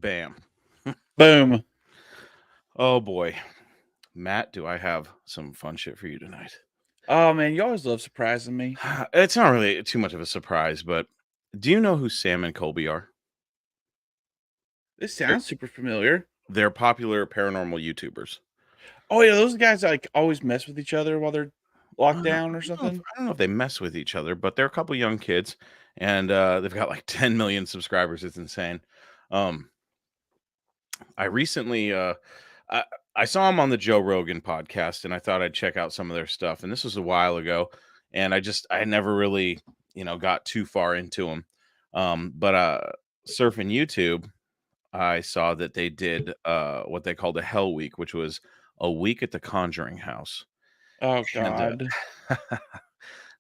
Bam. Boom. Oh boy. Matt, do I have some fun shit for you tonight? Oh man, you always love surprising me. It's not really too much of a surprise, but do you know who Sam and Colby are? This They're, sounds super familiar. they're popular paranormal YouTubers. Oh yeah, those guys like always mess with each other while they're locked down or I something. don't know if they mess with each other, but they're a couple young kids and they've got like 10 million subscribers. It's insane. Um, I recently I, I saw them on the Joe Rogan podcast and I thought I'd check out some of their stuff. And this was a while ago. And I never really, got too far into them. But surfing YouTube, I saw that they did what they called a Hell Week, which was a week at the Conjuring house. Oh And god.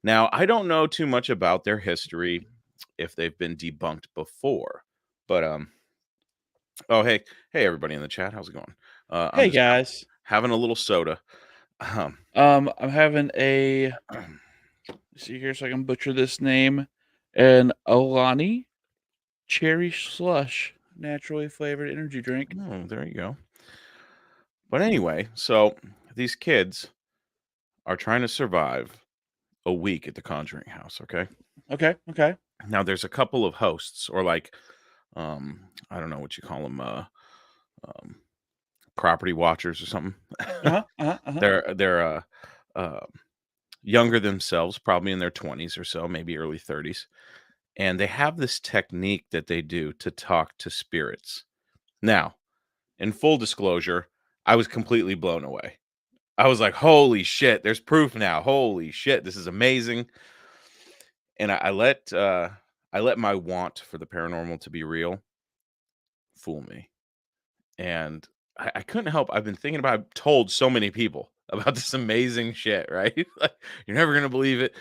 now I don't know too much about their history if they've been debunked before. But oh hey everybody in the chat, how's it going? I'm Hey just guys. having a little soda. Um, I'm having a see here so I can butcher this name. An Olani cherry slush, naturally flavored energy drink. oh, there you go. But anyway, so these kids are trying to survive a week at the Conjuring house. Okay. Okay. Now there's a couple of hosts, or like, I don't know what you call them, um, property watchers or something. Uh-huh. They're uh, younger themselves, probably in their 20s or so, maybe early 30s, and they have this technique that they do to talk to spirits. Now, in full disclosure, I was completely blown away. I was like, "Holy shit! There's proof now. Holy shit! This is amazing." And I let my want for the paranormal to be real fool me, and I couldn't help. I've been thinking about. I've told so many people about this amazing shit. Right? Like, you're never gonna believe it.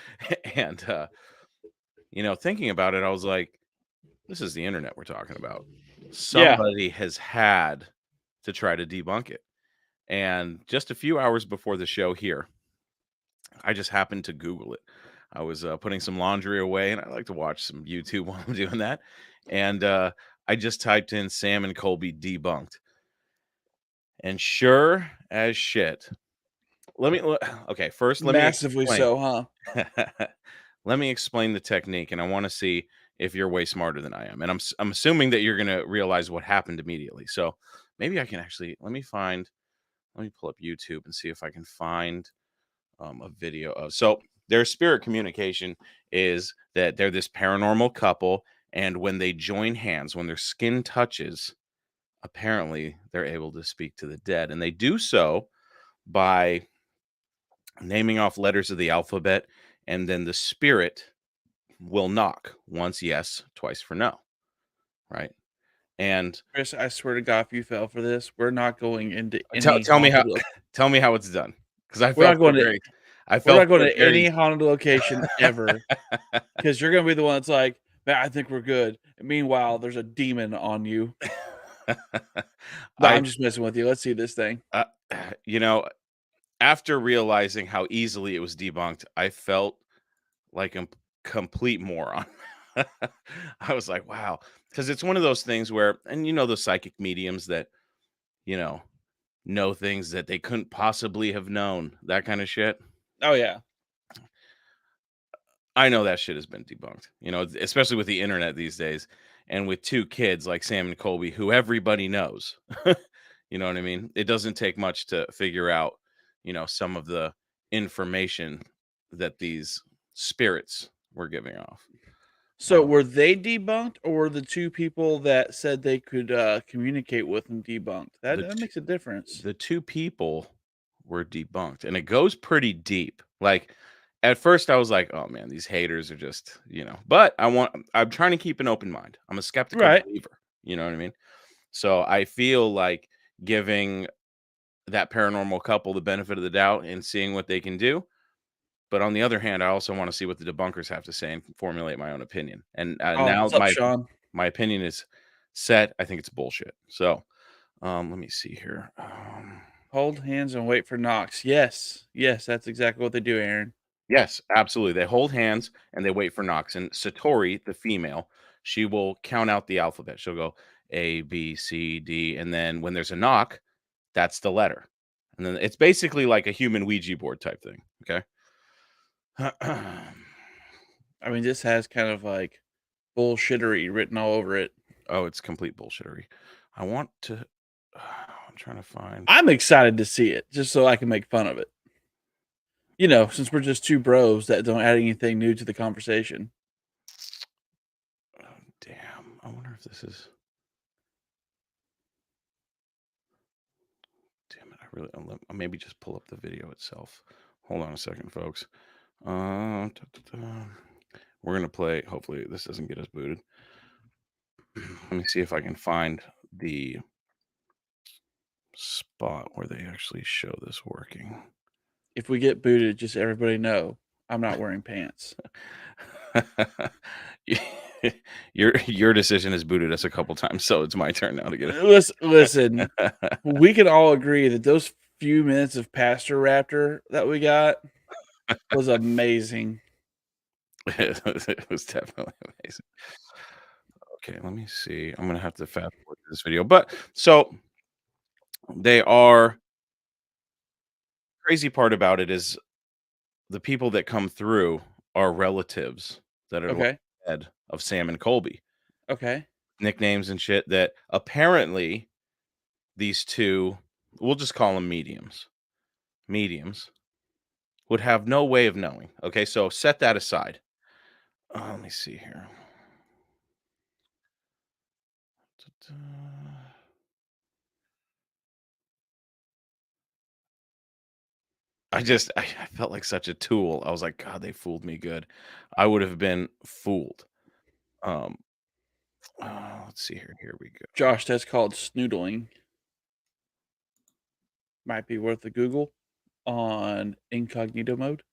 And thinking about it, I was like, "This is the internet we're talking about. Yeah. Somebody has had to try to debunk it." And just a few hours before the show here, I just happened to Google it. I was putting some laundry away, and I like to watch some YouTube while I'm doing that. And I just typed in Sam and Colby debunked. And sure as shit, okay, first let me Massively explain. so, huh? Let me explain the technique, and I want to see if you're way smarter than I am. And I'm assuming that you're going to realize what happened immediately. So maybe I can actually let me pull up YouTube and see if I can find a video of. So their spirit communication is that they're this paranormal couple, and when they join hands, when their skin touches, apparently they're able to speak to the dead, and they do so by naming off letters of the alphabet, and then the spirit will knock once yes, twice for no, right? And Chris, I swear to God, if you fell for this, we're not going into tell, any tell me how haunted. tell me how it's done, because We're not going to. I We're fell not going for it to very any haunted location ever because you're going to be the one that's like, man, I think we're good. And meanwhile, there's a demon on you. No, I I'm just messing with you. Let's see this thing. uh, you know after realizing how easily it was debunked, I felt like a complete moron. I was like, wow, because it's one of those things where, and those psychic mediums that you know know things that they couldn't possibly have known, that kind of shit. Oh yeah. I know that shit has been debunked, especially with the internet these days, and with two kids like Sam and Colby, who everybody knows. You know what I mean? It doesn't take much to figure out, some of the information that these spirits were giving off. So were they debunked, or were the two people that said they could communicate with them debunked? That The that t- makes a difference. the two people were debunked, and it goes pretty deep. Like, at first I was like, oh man, these haters are just, but I'm trying to keep an open mind. I'm a skeptical Right. believer. You know what I mean? So I feel like giving that paranormal couple the benefit of the doubt and seeing what they can do. But on the other hand, I also want to see what the debunkers have to say and formulate my own opinion. And Oh, now what's up, Sean? my opinion is set. I think it's bullshit. So let me see here. Hold hands and wait for knocks. Yes, that's exactly what they do, Aaron. Yes, absolutely. They hold hands and they wait for knocks. And Satori, the female, she will count out the alphabet. She'll go A, B, C, D, and then when there's a knock, that's the letter. And then it's basically like a human Ouija board type thing. Okay. I mean, this has kind of like bullshittery written all over it. Oh, it's complete bullshittery. I want to. I'm trying to find. I'm excited to see it just so I can make fun of it. You know, since we're just two bros that don't add anything new to the conversation. Oh, damn. I wonder if this is. Damn it. I really. I'll maybe just pull up the video itself. Hold on a second, folks. We're going to play. Hopefully, this doesn't get us booted. Let me see if I can find the spot where they actually show this working. If we get booted, just everybody know I'm not wearing pants. Your decision has booted us a couple times, so it's my turn now to get it. Listen, we can all agree that those few minutes of Pastor Raptor that we got was amazing. It was definitely amazing. Okay, let me see. I'm gonna have to fast forward to this video, but so they are. Crazy part about it is the people that come through are relatives that are Okay. dead of Sam and Colby. Okay. Nicknames and shit that apparently these two, we'll just call them mediums, would have no way of knowing. Okay, so set that aside. Let me see here. I felt like such a tool. I was like, God, they fooled me good. I would have been fooled. Let's see here. Here we go. Josh, that's called snoodling. Might be worth a Google on incognito mode.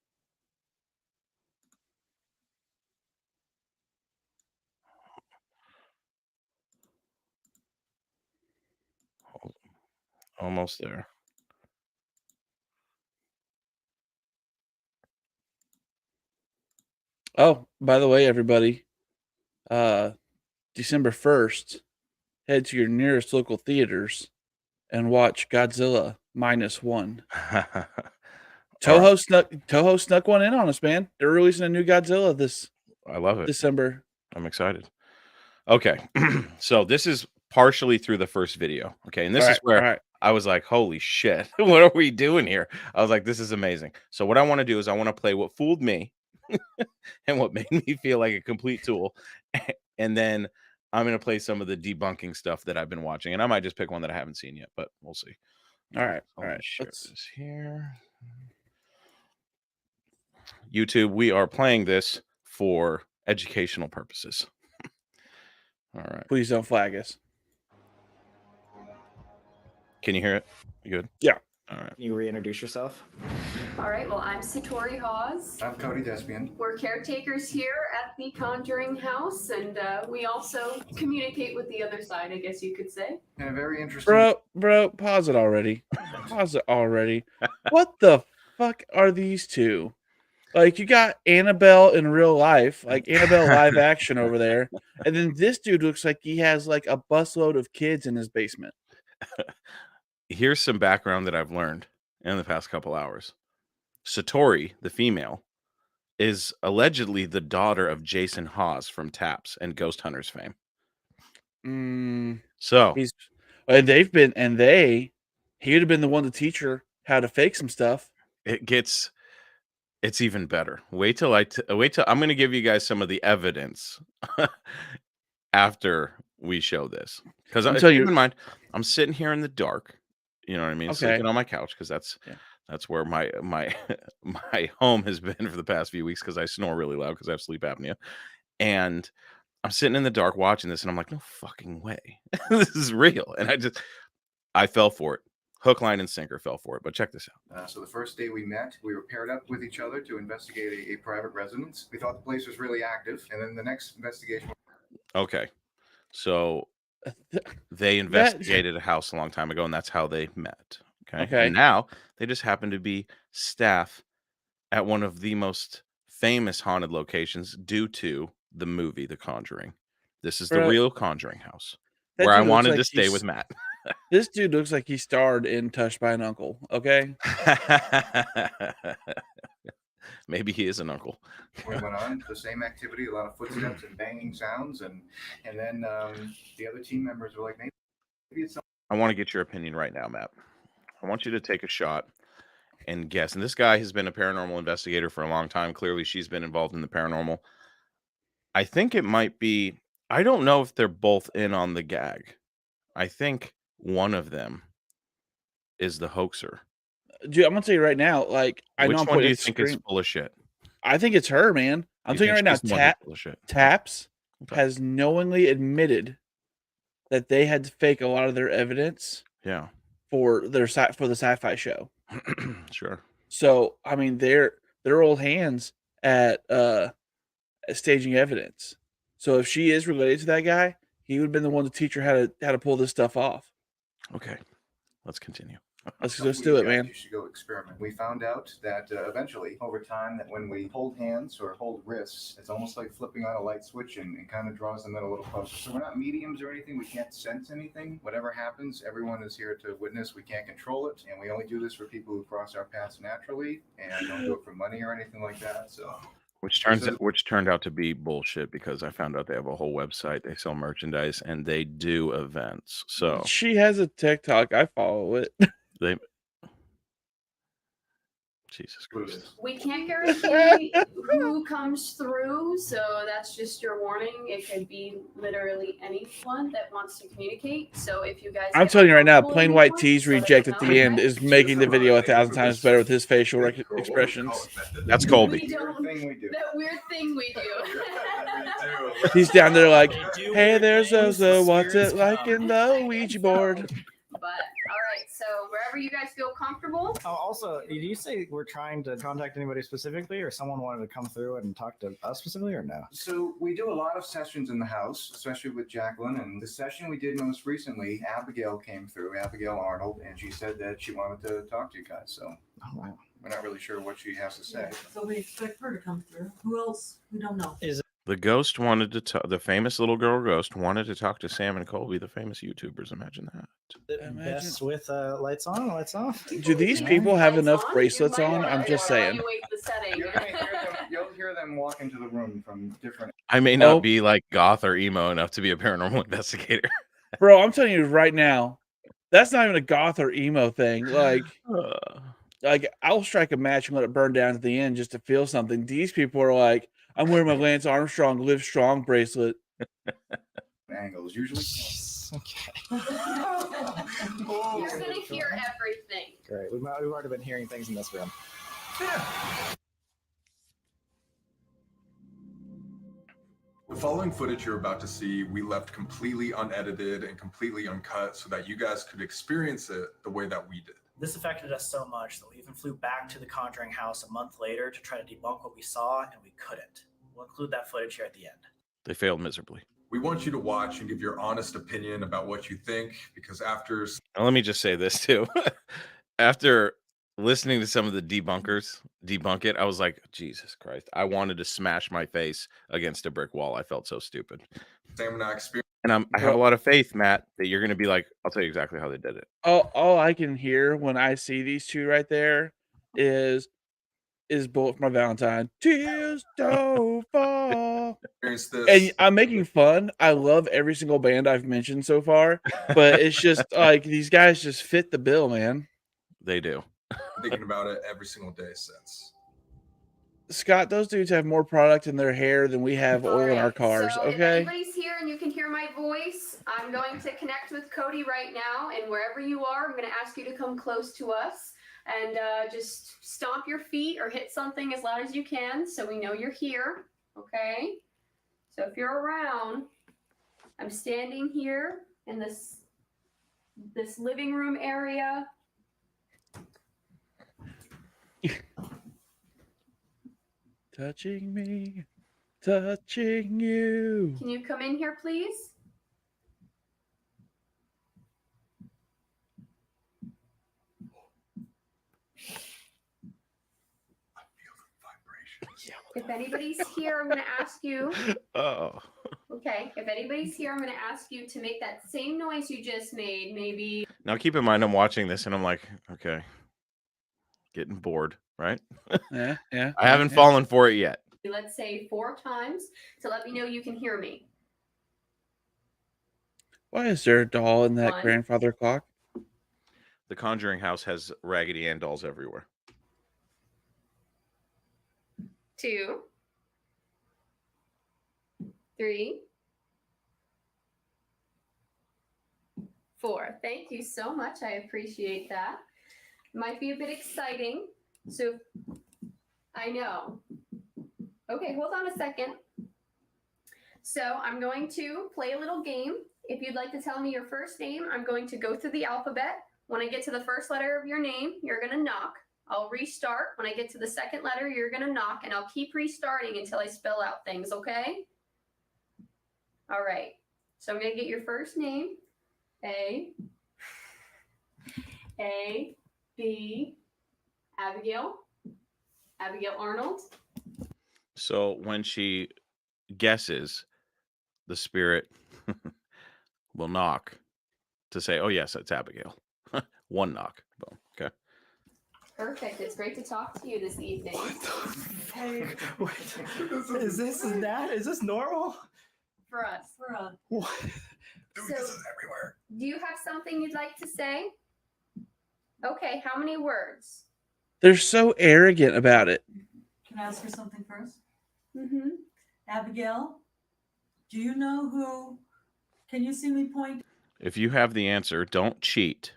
Almost there. Oh, by the way, everybody, December 1st, head to your nearest local theaters and watch Godzilla -1. All right. Toho snuck one in on us, man. They're releasing a new Godzilla this I love it. December. I'm excited. Okay. So this is partially through the first video. Okay. And this is All where right. I was like, holy shit, what are we doing here? I was like, this is amazing. So what I want to do is I want to play what fooled me and what made me feel like a complete tool. And then I'm going to play some of the debunking stuff that I've been watching. And I might just pick one that I haven't seen yet, but we'll see. All right. Let All me right. share Let's this here. YouTube, we are playing this for educational purposes. All right. please don't flag us. Can you hear it? You good? Yeah. All right. Can you reintroduce yourself? All right, well, I'm Satori Hawes. I'm Cody Despian. We're caretakers here at the Conjuring house, and we also communicate with the other side, I guess you could say. And a very interesting. Bro, pause it already. Pause it already. What the fuck are these two? Like, you got Annabelle in real life, like Annabelle live action over there. And then this dude looks like he has like a busload of kids in his basement. Here's some background that I've learned in the past couple hours. Satori, the female, is allegedly the daughter of Jason Hawes from Taps and Ghost Hunters fame. So he would have been the one to teach her how to fake some stuff. it's even better. Wait till I'm going to give you guys some of the evidence after we show this. Because keep in mind, I'm sitting here in the dark. You know what I mean? Okay. Sleeping on my couch because that's where my my home has been for the past few weeks because I snore really loud because I have sleep apnea. And I'm sitting in the dark watching this and I'm like, no fucking way. This is real. And I fell for it. Hook, line, and sinker fell for it. But check this out. So the first day we met, we were paired up with each other to investigate a private residence. We thought the place was really active. And then the next investigation. Okay. So they investigated a house a long time ago, and that's how they met. Okay. And now they just happen to be staff at one of the most famous haunted locations due to the movie The Conjuring. This is the Bro, real Conjuring house that where I dude looks wanted like to stay he's- with Matt. This dude looks like he starred in Touched by an Uncle. Okay. Maybe he is an uncle. We went on the same activity, a lot of footsteps and banging sounds, and then the other team members were like, maybe it's something. I want to get your opinion right now, Matt. I want you to take a shot and guess. And this guy has been a paranormal investigator for a long time. Clearly, she's been involved in the paranormal. I think it might be. I don't know if they're both in on the gag. I think one of them is the hoaxer. Dude, I'm gonna tell you right now, like I know Which I'm one do pointing you at the think is screen. full of shit? I think it's her, man. I'm You telling you right think now, she's the one who's full of shit? Taps Okay. has knowingly admitted that they had to fake a lot of their evidence Yeah. for the sci-fi show. Sure. So I mean, they're old hands at staging evidence. So if she is related to that guy, he would have been the one to teach her how to pull this stuff off. Okay. Let's continue. Let's do it, man. You should go experiment. We found out that eventually, over time, that when we hold hands or hold wrists, it's almost like flipping on a light switch and kind of draws them in a little closer. So we're not mediums or anything. We can't sense anything. Whatever happens, everyone is here to witness. We can't control it. And we only do this for people who cross our paths naturally and don't do it for money or anything like that. So. Which turned out to be bullshit because I found out they have a whole website. They sell merchandise and they do events. So She has a TikTok. I follow it. they Jesus Christ. We can't guarantee who comes through, so that's just your warning. It could be literally anyone that wants to communicate. So if you guys, I'm get telling you right now, uncomfortable plain with white anyone, tees let us reject at know, the end okay? is making the video 1,000 times better with his facial expressions. That's Colby. We don't, Thing we do. that weird thing we do. He's down there like, They do hey, weird there's things, the Zozo. What's spirits it like come. in the Ouija board? But all right, so wherever you guys feel comfortable. Oh, also, did you say we're trying to contact anybody specifically, or someone wanted to come through and talk to us specifically, or no? So we do a lot of sessions in the house, especially with Jacqueline. And the session we did most recently, Abigail came through, Abigail Arnold, and she said that she wanted to talk to you guys. So Oh, wow. we're not really sure what she has to say. So we expect her to come through. Who else? We don't know. The ghost wanted to talk. The famous little girl ghost wanted to talk to Sam and Colby, the famous YouTubers. Imagine that. Best with lights on, lights off. Do these Yeah. people have Lights enough on? bracelets You might on? wanna I'm just saying. evaluate the setting. You'll hear them walk into the room from different. I may not Oh. be like goth or emo enough to be a paranormal investigator. Bro, I'm telling you right now, that's not even a goth or emo thing. Like I'll strike a match and let it burn down to the end just to feel something. These people are like, I'm wearing my Lance Armstrong Live Strong bracelet. Angles usually. Okay. You're gonna hear everything. Great. We've already been hearing things in this room. The following footage you're about to see, we left completely unedited and completely uncut so that you guys could experience it the way that we did. This affected us so much that we even flew back to the Conjuring house a month later to try to debunk what we saw, and we couldn't. We'll include that footage here at the end. They failed miserably. We want you to watch and give your honest opinion about what you think, because after Now, let me just say this too. After listening to some of the debunkers debunk it, I was like, Jesus Christ. I wanted to smash my face against a brick wall. I felt so stupid. Sam and I experienced And I have a lot of faith, Matt, that you're going to be like, I'll tell you exactly how they did it. All I can hear when I see these two right there is Bullet for My Valentine. Tears don't fall. this. And I'm making fun. I love every single band I've mentioned so far, but it's just like these guys just fit the bill, man. They do. thinking about it every single day since. Scott, those dudes have more product in their hair than we have oil in our Alright, cars, so If okay? anybody's here and you can hear my voice, I'm going to connect with Cody right now, and wherever you are, I'm going to ask you to come close to us and just stomp your feet or hit something as loud as you can so we know you're here, okay? So if you're around, I'm standing here in this living room area. Touching me, touching you. Can you come in here, please? I feel the vibration. If anybody's here, I'm going to ask you Oh. Okay, if anybody's here, I'm going to ask you to make that same noise you just made. Maybe. Now, keep in mind, I'm watching this and I'm like, okay, getting bored, right? Yeah. I haven't fallen for it yet. Let's say 4 times to let me know you can hear me. Why is there a doll in that 1. grandfather clock? The Conjuring house has Raggedy Ann dolls everywhere. 2, 3, 4. Thank you so much. I appreciate that. Might be a bit exciting. So I know. Okay, hold on a second. So I'm going to play a little game. If you'd like to tell me your first name, I'm going to go through the alphabet. When I get to the first letter of your name, you're going to knock. I'll restart. When I get to the second letter, you're going to knock, and I'll keep restarting until I spell out things, okay? All right. So I'm going to get your first name. A, B, Abigail Arnold. So when she guesses, the spirit will knock to say, oh, yes, it's Abigail. 1 knock. Boom. Okay. Perfect. It's great to talk to you this evening. Hey, wait. Is this normal? For us. What? Dude, So- this is everywhere. Do you have something you'd like to say? Okay, how many words? They're so arrogant about it. Can I ask her something first? Mm-hmm. Abigail, do you know who? Can you see me point? If you have the answer, don't cheat.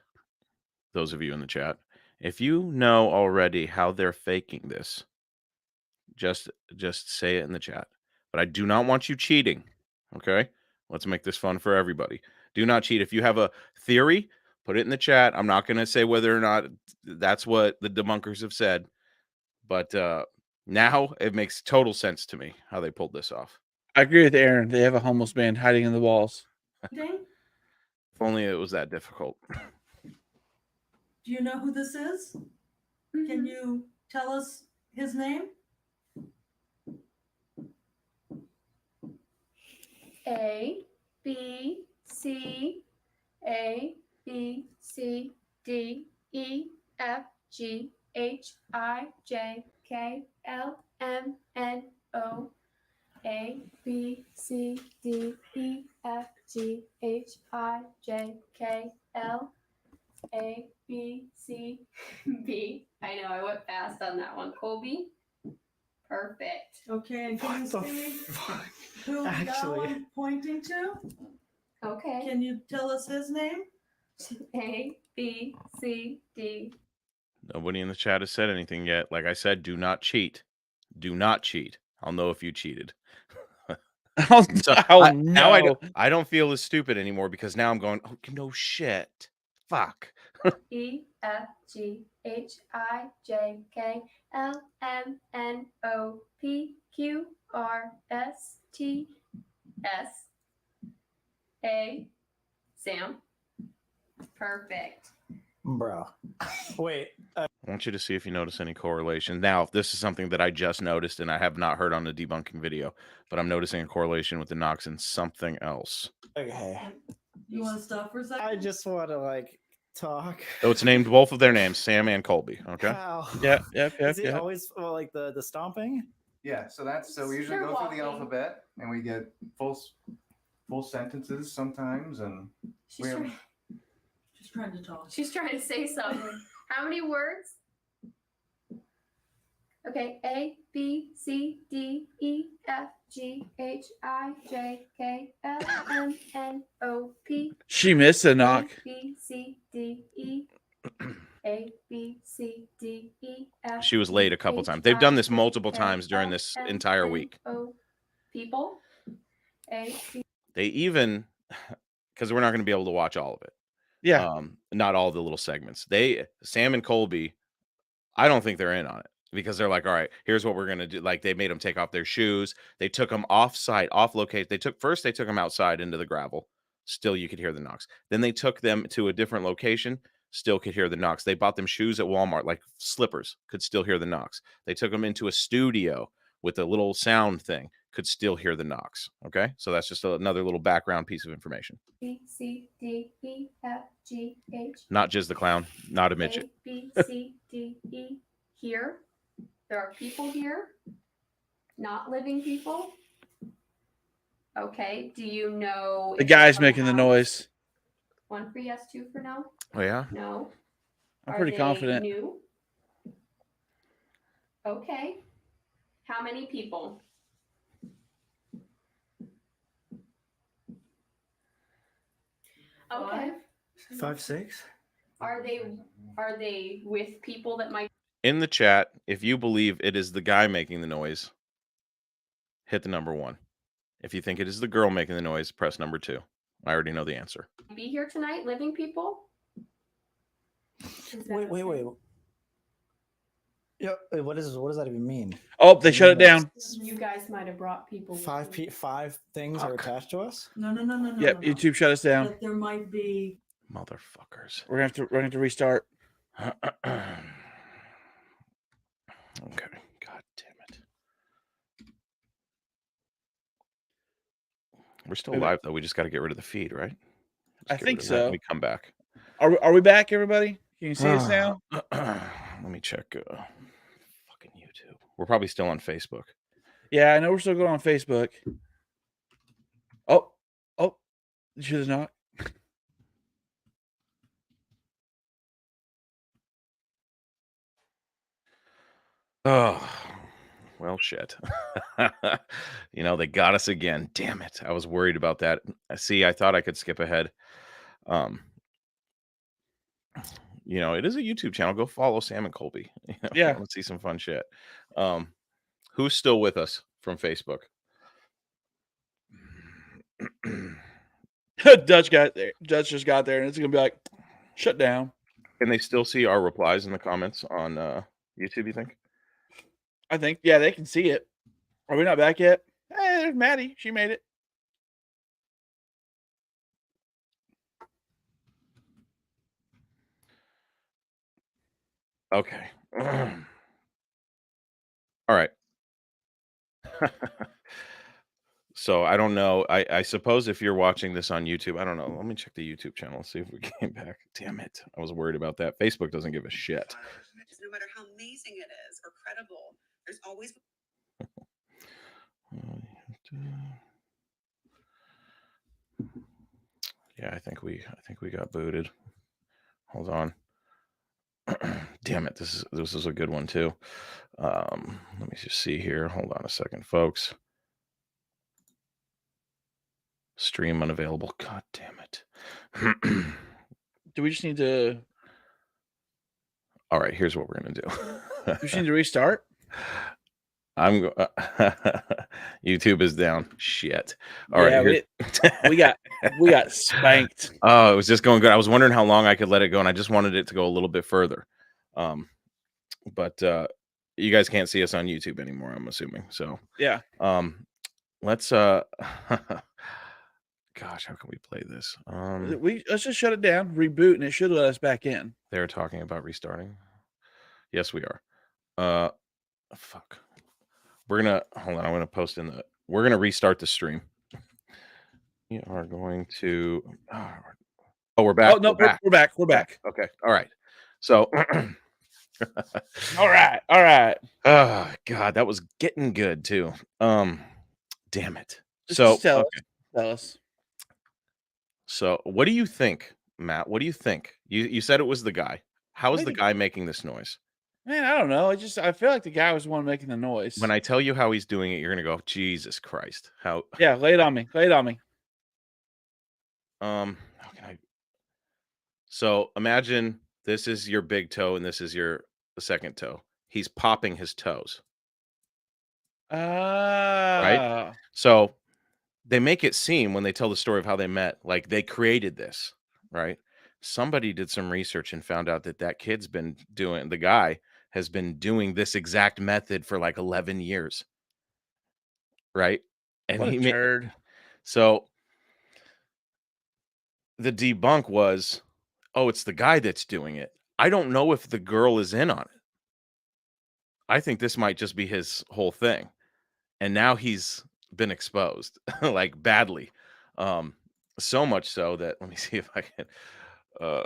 Those of you in the chat. If you know already how they're faking this, just say it in the chat. But I do not want you cheating. Okay? Let's make this fun for everybody. Do not cheat. If you have a theory, put it in the chat. I'm not going to say whether or not that's what the debunkers have said. But now it makes total sense to me how they pulled this off. I agree with Aaron. They have a homeless man hiding in the walls. Ding? If only it was that difficult. Do you know who this is? Can you tell us his name? A, B, C, A, B, C, D, E, F, G, H, I, J, K, L, M, N, O. A, B, C, D, E, F, G, H, I, J, K, L, A, B, C, B. I know, I went fast on that one. Colby? Perfect. Okay, and can you What the see fuck? who that Actually. one pointing to? Okay. Can you tell us his name? A, B, C, D. Nobody in the chat has said anything yet. Like I said, do not cheat. Do not cheat. I'll know if you cheated. Oh, So now no. I don't feel as stupid anymore because now I'm going, oh, no shit. Fuck. E, F, G, H, I, J, K, L, M, N, O, P, Q, R, S, T, S, A. Sam. Perfect. Bro. Wait. I want you to see if you notice any correlation. Now, if this is something that I just noticed and I have not heard on the debunking video, but I'm noticing a correlation with the knocks and something else. Okay. You want to stop for a second? I just want to talk. So it's named both of their names, Sam and Colby. Okay. How? Yep. Is it always like the stomping? Yeah, so we usually They're go through the walking. alphabet and we get full sentences sometimes, and She's, Well- trying, She's trying to talk. she's trying to say something. How many words? Okay. A, B, C, D, E, F, G, H, I, J, K, L, M, N, O, P. She missed a knock. A, B, C, D, E. A, B, C, D, E, F. She was late a couple H, times. They've done this I, J, multiple K, times during L, this M, entire N, week. O. People. A, B. They even, because we're not going to be able to watch all of it. Yeah. Not all the little segments. Sam and Colby, I don't think they're in on it because they're like, all right, here's what we're going to do. Like they made them take off their shoes. They took them off site, off location. They took them outside into the gravel. Still, you could hear the knocks. Then they took them to a different location. Still could hear the knocks. They bought them shoes at Walmart, like slippers, could still hear the knocks. They took them into a studio with a little sound thing, could still hear the knocks. Okay, so that's just another little background piece of information. B, C, D, E, F, G, H. Not Jizz the Clown, not a midget. A, B, C, D, E. Here. There are people here. Not living people. Okay. Do you know The if guy's it's making the house? noise. 1 for yes, 2 for no. Oh yeah. No. I'm Are pretty they confident. New. Okay. How many people? Okay. 5, 6. Are they with people that might In the chat, if you believe it is the guy making the noise, hit the number 1. If you think it is the girl making the noise, press number 2. I already know the answer. be here tonight? Living people? Is that Wait. Yeah, what does that even mean? Oh, they shut it down. You guys might have brought people. with Five you. five things are attached to us. No. Yep, no. YouTube shut us down. That there might be. Motherfuckers. We're gonna have to restart. Okay. God damn it. We're still live though. We just got to get rid of the feed, right? I think so. Let me come back. Are we back, everybody? Can you see us now? Let me check. Fucking YouTube. We're probably still on Facebook. Yeah, I know we're still going on Facebook. Oh, you should have not. Oh, well, shit. They got us again. Damn it. I was worried about that. See, I thought I could skip ahead. It is a YouTube channel. Go follow Sam and Colby. Yeah. Let's see some fun shit. Who's still with us from Facebook? Dutch got there. Dutch just got there, and it's gonna be like shut down. Can they still see our replies in the comments on YouTube, you think? I think, yeah, they can see it. Are we not back yet? Hey, there's Maddie. She made it. Okay. All right. So I don't know. I suppose if you're watching this on YouTube, I don't know. Let me check the YouTube channel, see if we came back. Damn it. I was worried about that. Facebook doesn't give a shit. No matter how amazing it is or credible, there's always Yeah, I think we got booted. Hold on. Damn it, this is a good one too. Let me just see here. Hold on a second, folks. Stream unavailable. God damn it. Do we just need to? All right, here's what we're gonna do. We just need to restart. YouTube is down. Shit. All right. We got spanked. Oh, it was just going good. I was wondering how long I could let it go, and I just wanted it to go a little bit further. But you guys can't see us on YouTube anymore, I'm assuming. So yeah. Let's gosh, how can we play this? Let's just shut it down, reboot, and it should let us back in. They're talking about restarting. Yes, we are. Fuck. We're gonna hold on. I'm gonna post in the. We're gonna restart the stream. We are going to. Oh, we're back. Oh no, we're back. We're back. Okay. All right. So. All right. Oh God, that was getting good too. Damn it. Just tell us. So, what do you think, Matt? What do you think? You said it was the guy. How is the guy making this noise? Man, I don't know. I feel like the guy was the one making the noise. When I tell you how he's doing it, you're gonna go, Jesus Christ! How? Yeah, lay it on me. How can I? So imagine this is your big toe and this is the second toe. He's popping his toes. Right. So they make it seem when they tell the story of how they met, like they created this, right? Somebody did some research and found out that kid's been doing. The guy has been doing this exact method for like 11 years. Right. And what a turd. So the debunk was, oh, it's the guy that's doing it. I don't know if the girl is in on it. I think this might just be his whole thing. And now he's been exposed, like badly. So much so that let me see if I can. Uh,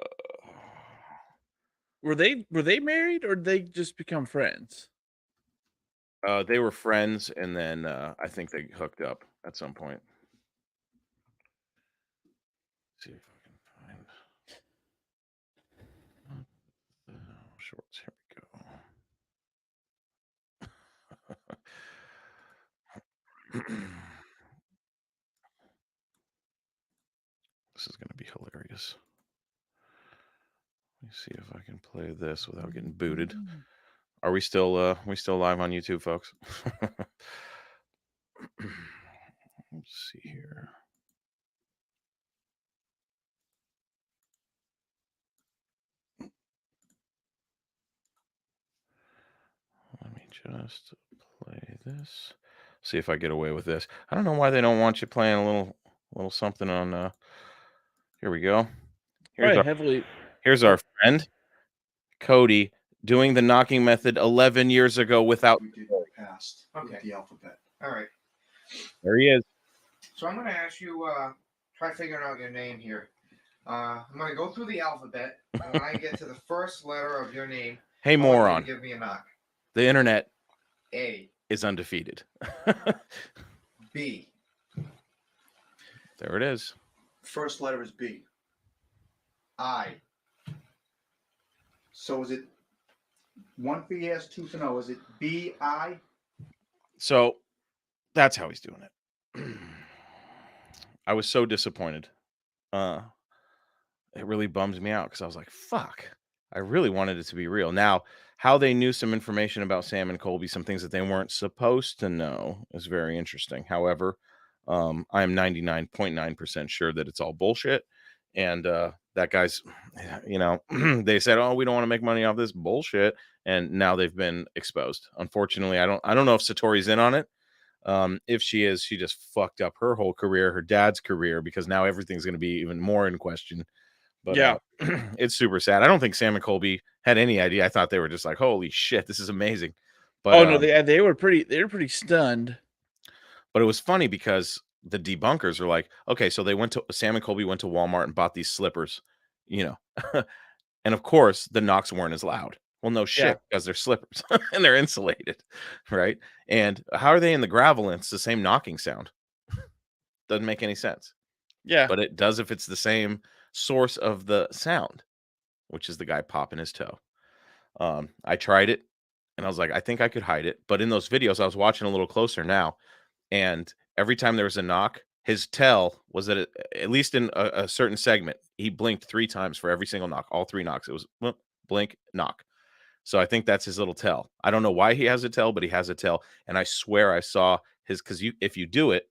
Were they married or did they just become friends? they were friends, and then I think they hooked up at some point. See if I can find shorts. Here we go. This is going to be hilarious. Let me see if I can play this without getting booted. Are we still live on YouTube, folks? Let's see here. Let me just play this. See if I get away with this. I don't know why they don't want you playing a little something on here we go. Here's our friend Cody doing the knocking method 11 years ago without We did past with the alphabet. All right. There he is. So I'm going to ask you, try figuring out your name here. I'm going to go through the alphabet, and when I get to the first letter of your name, Hey, I want you to moron. give me a knock. The internet A, is undefeated. B. There it is. First letter is B. I. So is it one for yes, two for no? Is it B-I? So that's how he's doing it. I was so disappointed. It really bums me out because I was like, fuck. I really wanted it to be real. Now, how they knew some information about Sam and Colby, some things that they weren't supposed to know, is very interesting. However, I am 99.9% sure that it's all bullshit. And that guy's, they said, oh, we don't want to make money off this bullshit. And now they've been exposed. Unfortunately, I don't know if Satori's in on it. If she is, she just fucked up her whole career, her dad's career, because now everything's going to be even more in question. But Yeah. it's super sad. I don't think Sam and Colby had any idea. I thought they were just like, holy shit, this is amazing. But Oh no, they were pretty stunned. But it was funny because the debunkers are like, okay, so Sam and Colby went to Walmart and bought these slippers, and of course the knocks weren't as loud. Well, no shit, Yeah. because they're slippers and they're insulated, right? And how are they in the gravel and it's the same knocking sound? Doesn't make any sense. Yeah. But it does if it's the same source of the sound, which is the guy popping his toe. I tried it and I was like, I think I could hide it. But in those videos, I was watching a little closer now, and every time there was a knock, his tell was at least in a certain segment, he blinked 3 times for every single knock, all 3 knocks. It was blink, knock. So I think that's his little tell. I don't know why he has a tell, but he has a tell. And I swear I saw his, because if you do it,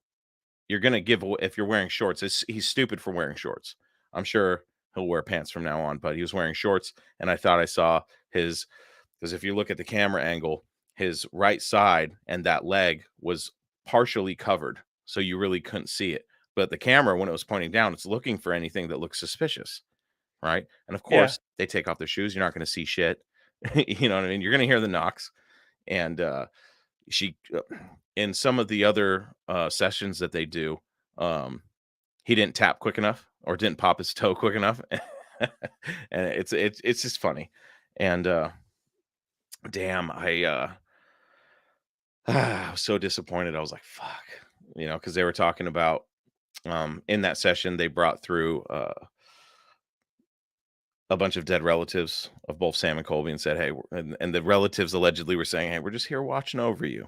you're going to give away, if you're wearing shorts. He's stupid for wearing shorts. I'm sure he'll wear pants from now on, but he was wearing shorts. And I thought I saw his, because if you look at the camera angle, his right side and that leg was partially covered. So you really couldn't see it. But the camera, when it was pointing down, it's looking for anything that looks suspicious. Right. And of course, they take off their shoes. You're not going to see shit. You know what I mean? You're going to hear the knocks. And she, in some of the other sessions that they do, he didn't tap quick enough or didn't pop his toe quick enough. And it's just funny. And damn, I was so disappointed. I was like, fuck, because they were talking about in that session, they brought through a bunch of dead relatives of both Sam and Colby and said, hey, and the relatives allegedly were saying, hey, we're just here watching over you,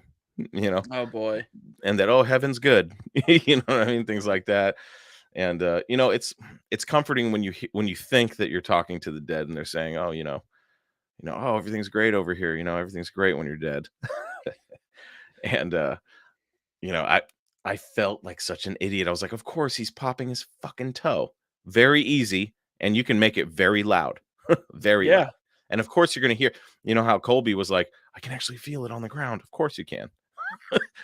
Oh boy. and that, oh, heaven's good. You know what I mean? Things like that. And it's comforting when you think that you're talking to the dead and they're saying, oh, oh, everything's great over here. Everything's great when you're dead. And I felt like such an idiot. I was like, of course he's popping his fucking toe. Very easy. And you can make it very loud. Very loud. And of course you're going to hear, how Colby was like, I can actually feel it on the ground. Of course you can.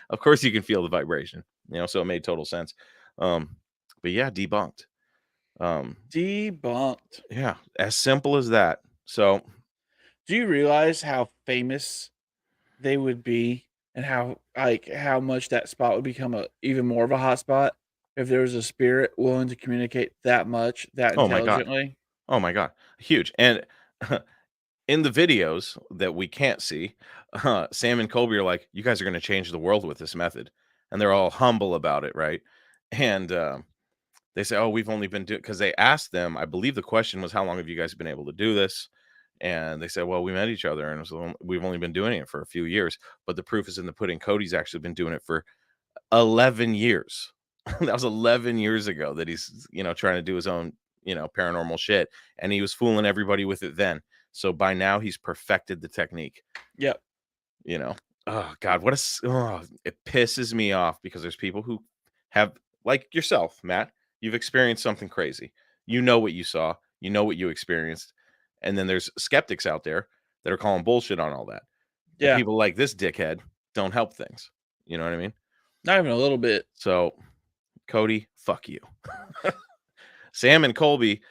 Of course you can feel the vibration, so it made total sense. But yeah, debunked. Debunked. Yeah, as simple as that. So do you realize how famous they would be and how much that spot would become even more of a hot spot if there was a spirit willing to communicate that much, that Oh my god. intelligently. Oh my god. Huge. And in the videos that we can't see, Sam and Colby are like, "You guys are going to change the world with this method," and they're all humble about it, right? And they say, "Oh, we've only been doing," because they asked them. I believe the question was, "How long have you guys been able to do this?" And they said, "Well, we met each other, and we've only been doing it for a few years." But the proof is in the pudding. Cody's actually been doing it for 11 years. That was 11 years ago that he's, trying to do his own, paranormal shit. And he was fooling everybody with it then. So by now he's perfected the technique, Yep. Oh God, it pisses me off because there's people who have, like yourself, Matt, you've experienced something crazy. You know what you saw, you know what you experienced. And then there's skeptics out there that are calling bullshit on all that. And Yeah. people like this dickhead don't help things. You know what I mean? Not even a little bit. So, Cody, fuck you. Sam and Colby,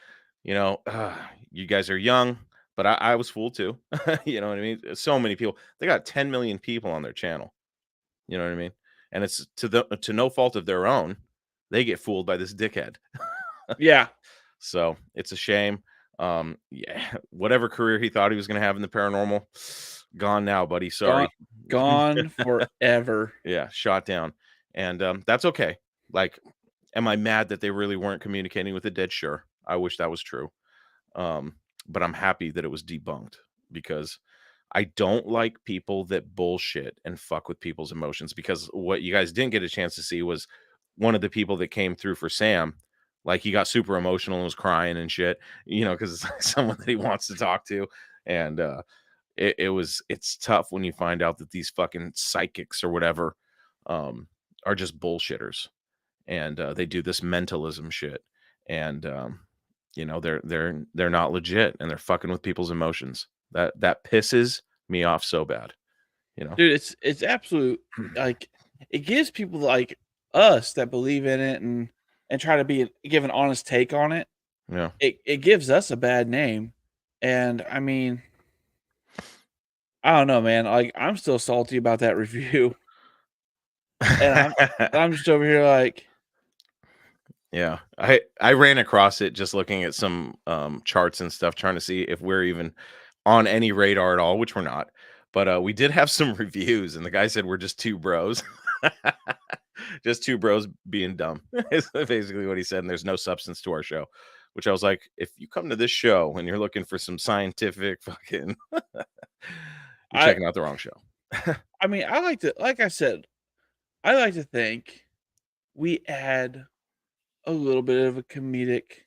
you guys are young, but I was fooled too. You know what I mean? So many people. They got 10 million people on their channel. You know what I mean? And it's to no fault of their own. They get fooled by this dickhead. Yeah. So it's a shame. Yeah, whatever career he thought he was going to have in the paranormal, gone now, buddy. Sorry. Gone forever. Yeah, shot down. And that's okay. Like, am I mad that they really weren't communicating with the dead? Sure. I wish that was true. But I'm happy that it was debunked because I don't like people that bullshit and fuck with people's emotions, because what you guys didn't get a chance to see was one of the people that came through for Sam. Like, he got super emotional and was crying and shit, because it's like someone that he wants to talk to. And it's tough when you find out that these fucking psychics or whatever are just bullshitters, and they do this mentalism shit, and they're not legit, and they're fucking with people's emotions. That pisses me off so bad. Dude, it's absolute, like, it gives people like us that believe in it and try to give an honest take on it. Yeah. It gives us a bad name. And I mean, I don't know, man. Like, I'm still salty about that review. And I'm just over here like, yeah, I ran across it just looking at some charts and stuff, trying to see if we're even on any radar at all, which we're not. But we did have some reviews, and the guy said we're just two bros. Just two bros being dumb. Is basically what he said, and there's no substance to our show. Which I was like, if you come to this show and you're looking for some scientific fucking, you're checking out the wrong show. I mean, like I said, I like to think we add a little bit of a comedic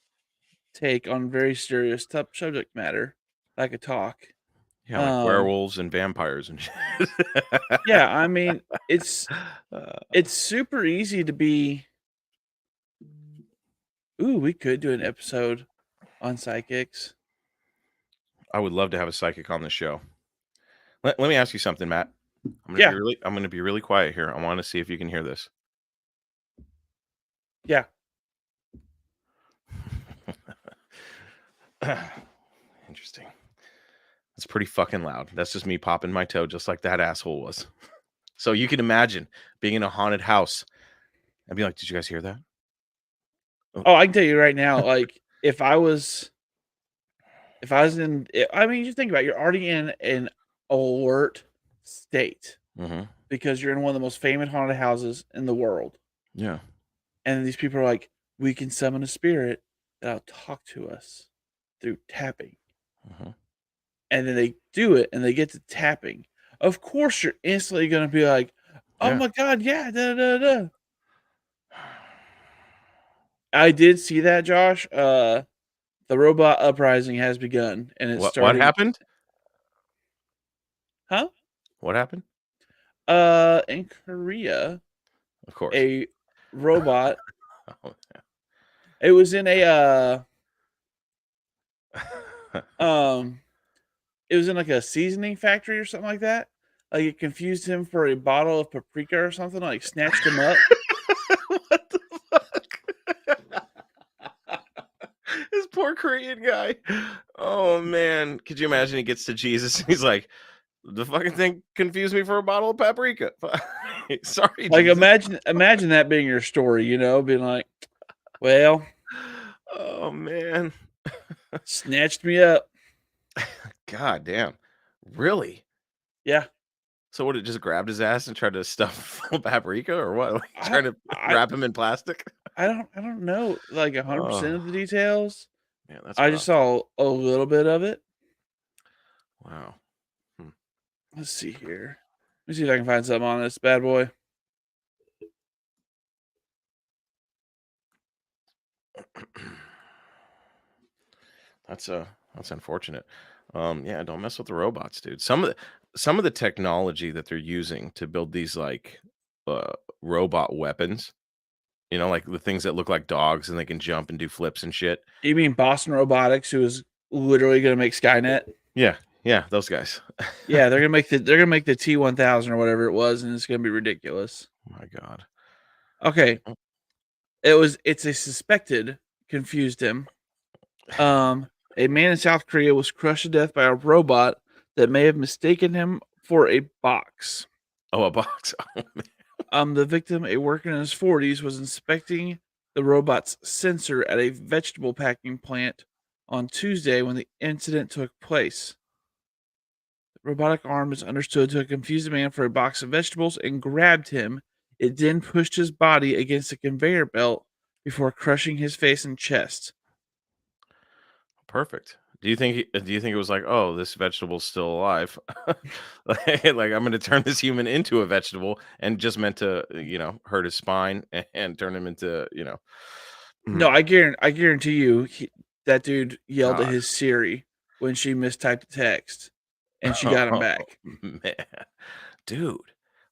take on very serious subject matter, like a talk. Yeah, like werewolves and vampires and shit. Yeah, I mean, it's super easy to be. Ooh, we could do an episode on psychics. I would love to have a psychic on the show. Let me ask you something, Matt. I'm gonna be really quiet here. I want to see if you can hear this. Yeah. Interesting. It's pretty fucking loud. That's just me popping my toe, just like that asshole was. So you can imagine being in a haunted house and be like, "Did you guys hear that?" Oh, I can tell you right now, like, if I was in, I mean, just think about it, you're already in an alert state because you're in one of the most famous haunted houses in the world. Yeah. And these people are like, we can summon a spirit that'll talk to us through tapping. And then they do it and they get to tapping. Of course, you're instantly going to be like, oh my God, yeah, da da da. I did see that, Josh. The robot uprising has begun, and it's starting. What happened? Huh? What happened? In Korea, of course, a robot. It was in a it was in like a seasoning factory or something like that. Like, it confused him for a bottle of paprika or something. Like, snatched him up. What the fuck? This poor Korean guy. Oh man, could you imagine he gets to Jesus and he's like, The fucking thing confused me for a bottle of paprika. Sorry, Like Jesus. imagine that being your story, being like, well, Oh man. snatched me up. God damn. Really? Yeah. So what? It just grabbed his ass and tried to stuff paprika, or what? Like I trying to I wrap him in plastic? I don't know like 100% of the details. Man, that's I just rough. saw a little bit of it. Wow. Let's see here. Let me see if I can find something on this bad boy. That's unfortunate. Yeah, don't mess with the robots, dude. Some of the technology that they're using to build these like robot weapons, like the things that look like dogs and they can jump and do flips and shit. You mean Boston Robotics, who is literally going to make Skynet? Yeah, those guys. Yeah, they're gonna make the T-1000 or whatever it was, and it's gonna be ridiculous. My God. Okay, it's a suspected confused him. A man in South Korea was crushed to death by a robot that may have mistaken him for a box. Oh, a box. Oh, man. The victim, a worker in his 40s, was inspecting the robot's sensor at a vegetable packing plant on Tuesday when the incident took place. The robotic arm is understood to have confused the man for a box of vegetables and grabbed him. It then pushed his body against a conveyor belt before crushing his face and chest. Perfect. Do you think it was like, oh, this vegetable's still alive? like I'm going to turn this human into a vegetable, and just meant to, hurt his spine and turn him into, No, I guarantee you, that dude yelled at God. his Siri when she mistyped a text, and she got him back. Man, dude,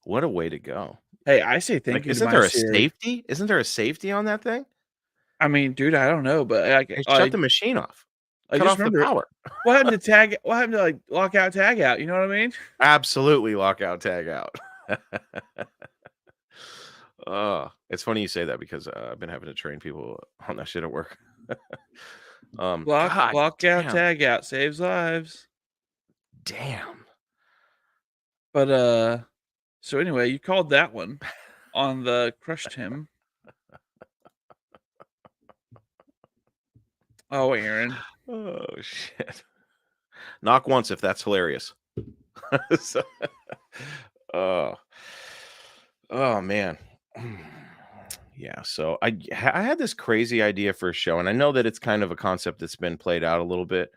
what a way to go! Hey, I say thank Like, you to isn't my there a Siri. safety? Isn't there a safety on that thing? I mean, dude, I don't know, but Hey, shut the machine off. I Cut just off the remember power. what happened to tag. What happened to like lockout, tag out? You know what I mean? Absolutely, lockout, tag out. It's funny you say that because I've been having to train people on that shit at work. God Lockout, damn. tag out saves lives. Damn. But so anyway, you called that one on the crushed him. Oh, Aaron. Oh shit. Knock once if that's hilarious. So, oh man. Yeah, so I had this crazy idea for a show, and I know that it's kind of a concept that's been played out a little bit,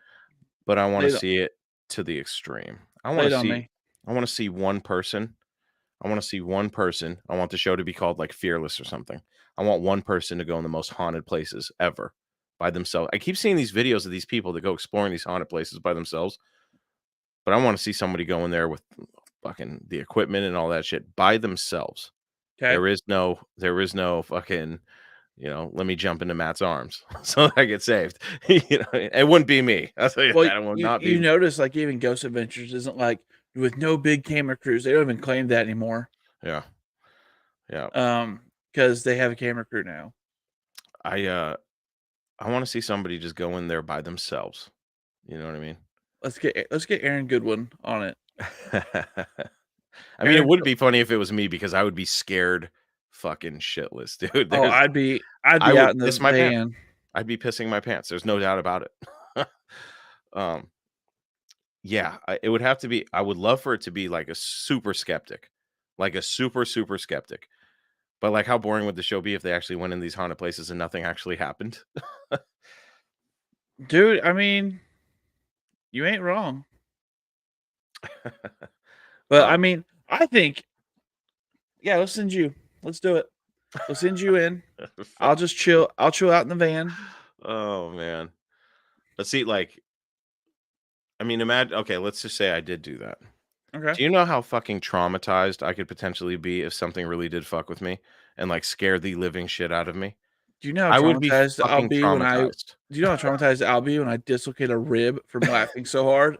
but I want Lay to it see it to the extreme. Lay it on me. I want to see one person. I want to see one person. I want the show to be called like Fearless or something. I want one person to go in the most haunted places ever by themselves. I keep seeing these videos of these people that go exploring these haunted places by themselves, but I want to see somebody go in there with fucking the equipment and all that shit by themselves. Okay. There is no fucking, let me jump into Matt's arms so that I get saved. It wouldn't be me. I'll tell you Well, that. It would not be you me. notice like even Ghost Adventures isn't like with no big camera crews. They don't even claim that anymore. Yeah. Yeah. Because they have a camera crew now. I want to see somebody just go in there by themselves. You know what I mean? Let's get Aaron Goodwin on it. I mean, it would be funny if it was me because I would be scared fucking shitless, dude. Oh, I'd be I out would in the piss my pants. van. I'd be pissing my pants. There's no doubt about it. Yeah, it would have to be. I would love for it to be like a super skeptic, like a super skeptic. But like, how boring would the show be if they actually went in these haunted places and nothing actually happened? Dude, I mean, you ain't wrong. But I mean, I think, yeah, let's do it. We'll send you in. I'll just chill. I'll chill out in the van. Oh man. Let's see, like, I mean, imagine, okay, let's just say I did do that. Okay. Do you know how fucking traumatized I could potentially be if something really did fuck with me and like scare the living shit out of me? Do you know how I would be traumatized I'll fucking be traumatized. do you know how traumatized I'll be when I dislocate a rib from laughing so hard?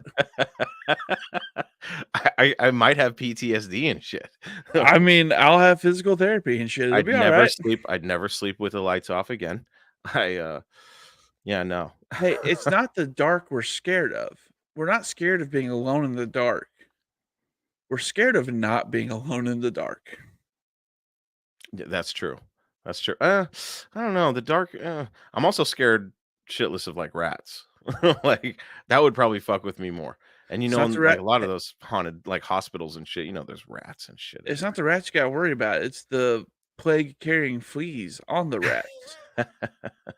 I might have PTSD and shit. I mean, I'll have physical therapy and shit. It'll I'd be all never right. sleep. I'd never sleep with the lights off again. Yeah, no. Hey, it's not the dark we're scared of. We're not scared of being alone in the dark. we're scared of not being alone in the dark. Yeah, that's true. That's true. I don't know. The dark. I'm also scared shitless of like rats. Like that would probably fuck with me more. And It's not the like rat. a lot of those haunted like hospitals and shit. There's rats and shit. It's not the rats you got to worry about. It's the plague carrying fleas on the rats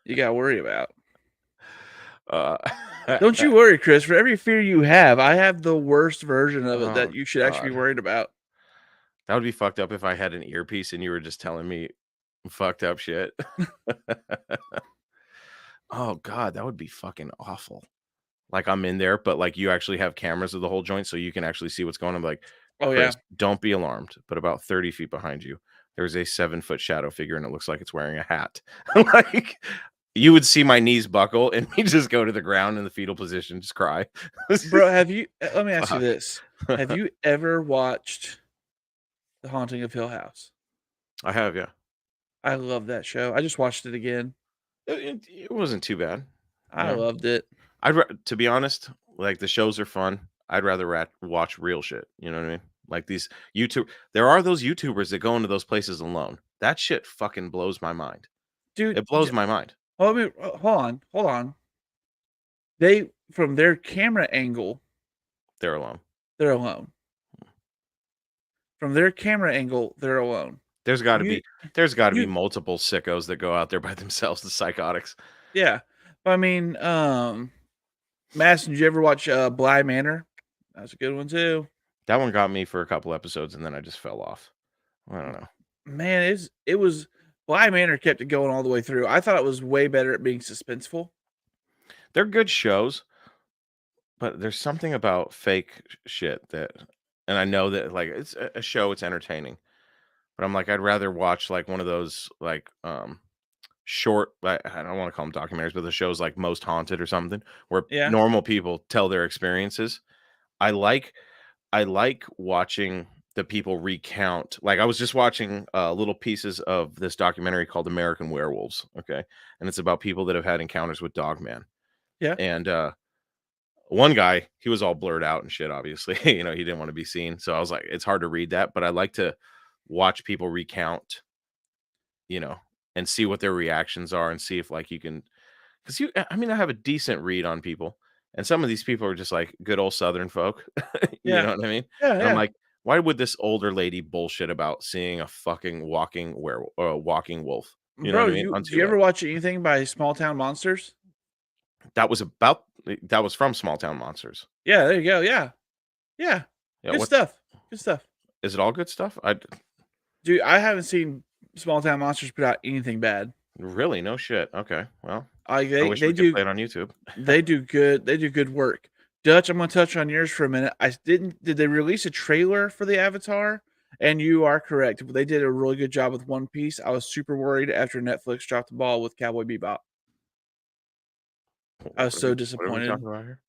you got to worry about. Uh, Don't you worry, Chris. For every fear you have, I have the worst version of it Oh, that you should actually be God. worried about. That would be fucked up if I had an earpiece and you were just telling me fucked up shit. Oh God, that would be fucking awful. Like I'm in there, but like you actually have cameras of the whole joint, so you can actually see what's going on. Like, Oh yeah. Chris, don't be alarmed. But about 30 feet behind you, there's a 7-foot shadow figure, and it looks like it's wearing a hat. Like you would see my knees buckle and me just go to the ground in the fetal position, just cry. Bro, have you let me ask you Fuck. this. Have you ever watched The Haunting of Hill House? I have, yeah. I love that show. I just watched it again. It wasn't too bad. I Yeah. loved it. To be honest, like the shows are fun. I'd rather watch real shit. You know what I mean? Like these YouTube. There are those YouTubers that go into those places alone. That shit fucking blows my mind. Dude, It blows my mind. hold on. They from their camera angle, They're alone. they're alone. From their camera angle, they're alone. There's got to You- be multiple sickos that go out there by themselves, the psychotics. Yeah. But I mean, Madison, did you ever watch Bly Manor? That's a good one too. That one got me for a couple episodes and then I just fell off. I don't know. Man, it was Bly Manor kept it going all the way through. I thought it was way better at being suspenseful. They're good shows, but there's something about fake shit that, and I know that like it's a show, it's entertaining, but I'm like, I'd rather watch like one of those like short, I don't want to call them documentaries, but the shows like Most Haunted or something where Yeah. normal people tell their experiences. I like watching the people recount. Like I was just watching little pieces of this documentary called American Werewolves, okay? And it's about people that have had encounters with Dogman. Yeah. And one guy, he was all blurred out and shit, obviously. He didn't want to be seen. So I was like, it's hard to read that, but I like to watch people recount, and see what their reactions are and see if like you can, because I have a decent read on people. And some of these people are just like good old Southern folk. You Yeah. know what I mean? Yeah, And yeah. I'm like, why would this older lady bullshit about seeing a fucking walking werewolf or a walking wolf? You know Bro, what I mean? On do you ever two-legs. watch anything by Small Town Monsters? That was from Small Town Monsters. Yeah, there you go. Yeah. Yeah, Good stuff. Good stuff. is it all good stuff? Dude, I haven't seen Small Town Monsters put out anything bad. Really no shit. Okay, well, Like I wish we could play it on YouTube. They do good work. Dutch, I'm gonna touch on yours for a minute. Did they release a trailer for the Avatar? And you are correct. They did a really good job with One Piece. I was super worried after Netflix dropped the ball with Cowboy Bebop. I was so What are we disappointed. talking about here?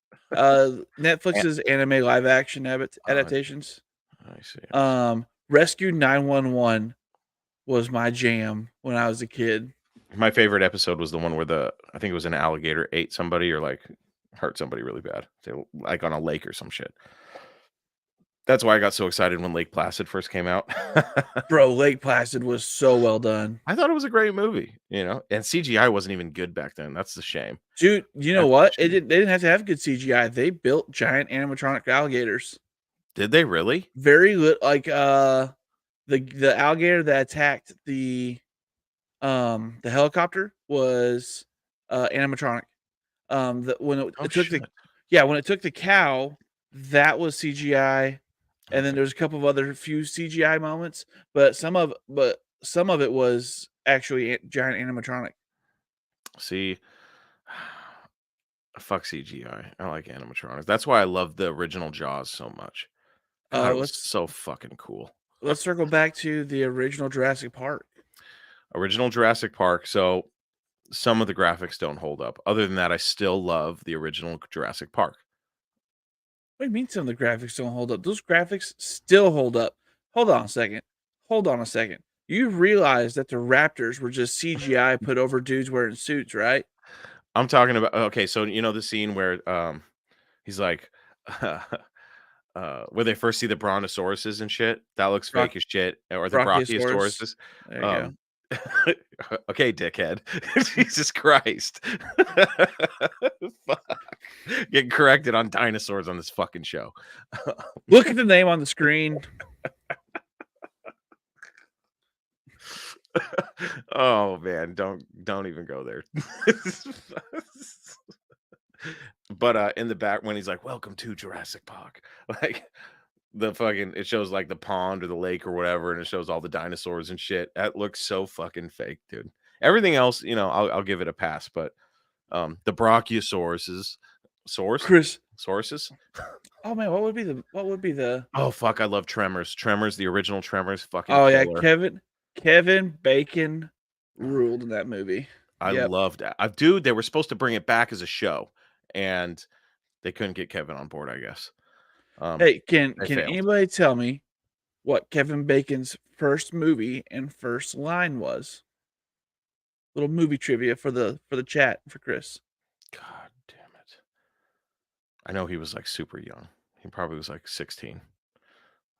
Netflix's anime live action adaptations. I see. Rescue 911 was my jam when I was a kid. My favorite episode was the one where I think it was an alligator ate somebody or like hurt somebody really bad. They were, like on a lake or some shit. That's why I got so excited when Lake Placid first came out. Bro, Lake Placid was so well done. I thought it was a great movie, and CGI wasn't even good back then. That's the shame. Dude, you know That's what? the shame. They didn't have to have good CGI. They built giant animatronic alligators. Did they really? Very like the alligator that attacked the helicopter was animatronic. When it took the cow, that was CGI. And then there's a couple of other few CGI moments, but some of it was actually giant animatronic. See, fuck CGI. I like animatronics. That's why I love the original Jaws so much. God, it was so fucking cool. Let's circle back to the original Jurassic Park. Original Jurassic Park. So some of the graphics don't hold up. Other than that, I still love the original Jurassic Park. What do you mean some of the graphics don't hold up? Those graphics still hold up. Hold on a second. You realize that the raptors were just CGI put over dudes wearing suits, right? I'm talking about, okay, so the scene where he's like where they first see the brontosauruses and shit. That looks Broch- fake as shit. Or the Brachiosaurus. brachiosauruses. There you go. Okay, dickhead. Jesus Christ. Fuck. Getting corrected on dinosaurs on this fucking show. Look at the name on the screen. Oh man, don't even go there. But in the back when he's like, "Welcome to Jurassic Park," like the fucking it shows like the pond or the lake or whatever, and it shows all the dinosaurs and shit. That looks so fucking fake, dude. Everything else, I'll give it a pass, but the brachiosauruses, Chris. sauruses. Oh man, what would be the Oh fuck, I love Tremors. Tremors, the original Tremors, fucking. Oh yeah, killer. Kevin Bacon ruled in that movie. I Yep. loved that. Dude, they were supposed to bring it back as a show, and they couldn't get Kevin on board, I guess. Hey, can failed. anybody tell me what Kevin Bacon's first movie and first line was? Little movie trivia for the chat for Chris. God damn it. I know he was like super young. He probably was like 16.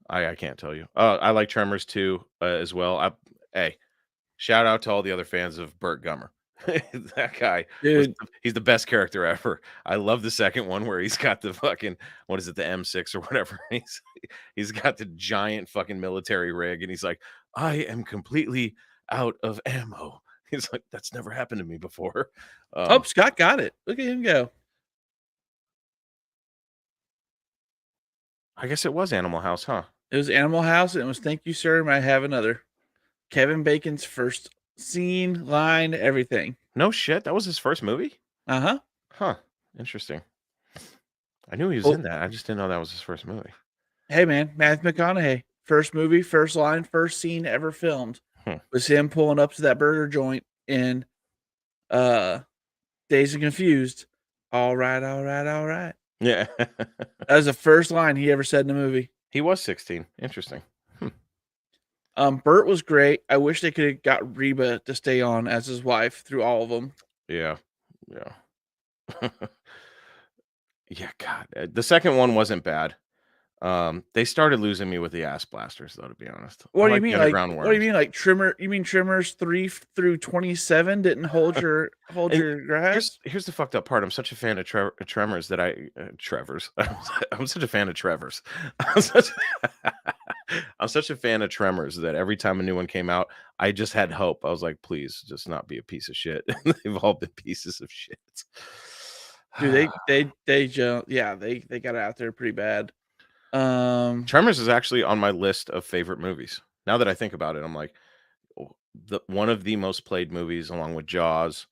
I can't tell you. I like Tremors too, as well. Hey, shout out to all the other fans of Burt Gummer. That guy, Dude. He's the best character ever. I love the second one where he's got the fucking, what is it, the M6 or whatever. He's got the giant fucking military rig, and he's like, I am completely out of ammo. He's like, that's never happened to me before. Oh, Scott got it. Look at him go. I guess it was Animal House, huh? It was Animal House, and it was Thank You, Sir. May I have another? Kevin Bacon's first scene, line, everything. No shit. That was his first movie? Uh-huh. Huh. Interesting. I knew he was in that. I just didn't know that was his first movie. Hey, man. Matthew McConaughey. First movie, first line, first scene ever filmed. Was him pulling up to that burger joint in Dazed and Confused. All right, all right, all right. Yeah. That was the first line he ever said in the movie. He was 16. Interesting. Bert was great. I wish they could have got Reba to stay on as his wife through all of them. Yeah. Yeah. Yeah, God. The second one wasn't bad. They started losing me with the ass blasters, though, to be honest. What do you mean? Like, what do you mean? Like You mean Tremors 3 through 27 didn't hold your grasp? Here's the fucked up part. I'm such a fan of Tremors that Trevor's. I'm such a fan of Trevor's. I'm such a fan of Tremors that every time a new one came out, I just had hope. I was like, please, just not be a piece of shit. They've all been pieces of shit. Dude, they got out there pretty bad. Tremors is actually on my list of favorite movies. Now that I think about it, I'm like, one of the most played movies, along with Jaws,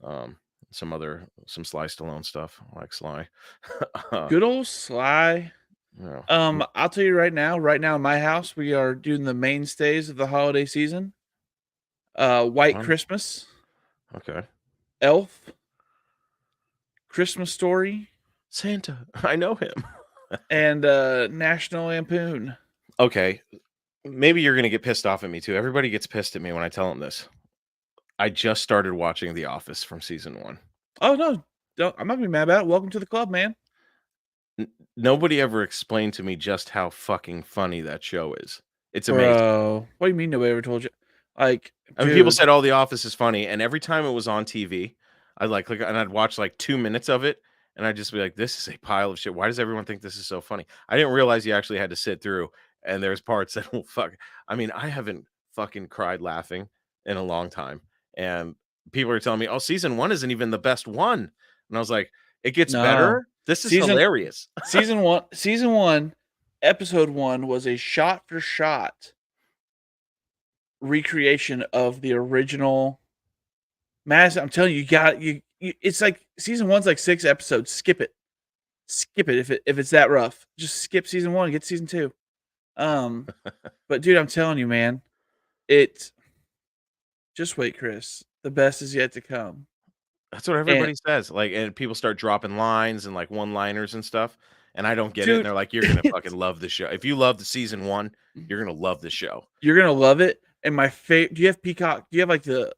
some Sly Stallone stuff. I like Sly. Good old Sly. Yeah. I'll tell you right now in my house, we are doing the mainstays of the holiday season. White Christmas. Okay. Elf. Christmas Story. Santa. I know him. And National Lampoon. Okay. Maybe you're going to get pissed off at me too. Everybody gets pissed at me when I tell them this. I just started watching The Office from season 1. Oh, no. I'm not going to be mad about it. Welcome to the club, man. Nobody ever explained to me just how fucking funny that show is. It's amazing. Bro, what do you mean nobody ever told you? Like, I mean, people said, "Oh, The Office is funny," and every time it was on TV, I'd and I'd watch like 2 minutes of it, and I'd just be like, "This is a pile of shit. Why does everyone think this is so funny?" I didn't realize you actually had to sit through, and there's parts that will fuck. I mean, I haven't fucking cried laughing in a long time, and people are telling me, "Oh, season 1 isn't even the best one," and I was like, "It gets better. This is hilarious." Season one, episode 1 was a shot-for-shot recreation of the original. Madison, I'm telling you, it's like season 1's like 6 episodes. Skip it if it's that rough. Just skip season 1 and get season 2. But dude, I'm telling you, man, just wait, Chris. The best is yet to come. That's what everybody says. Like, and people start dropping lines and like one-liners and stuff, and I don't get it. And they're like, "You're gonna fucking love the show. If you love the season 1, you're gonna love the show. You're gonna love it." And my favorite. Do you have Peacock? Do you have like the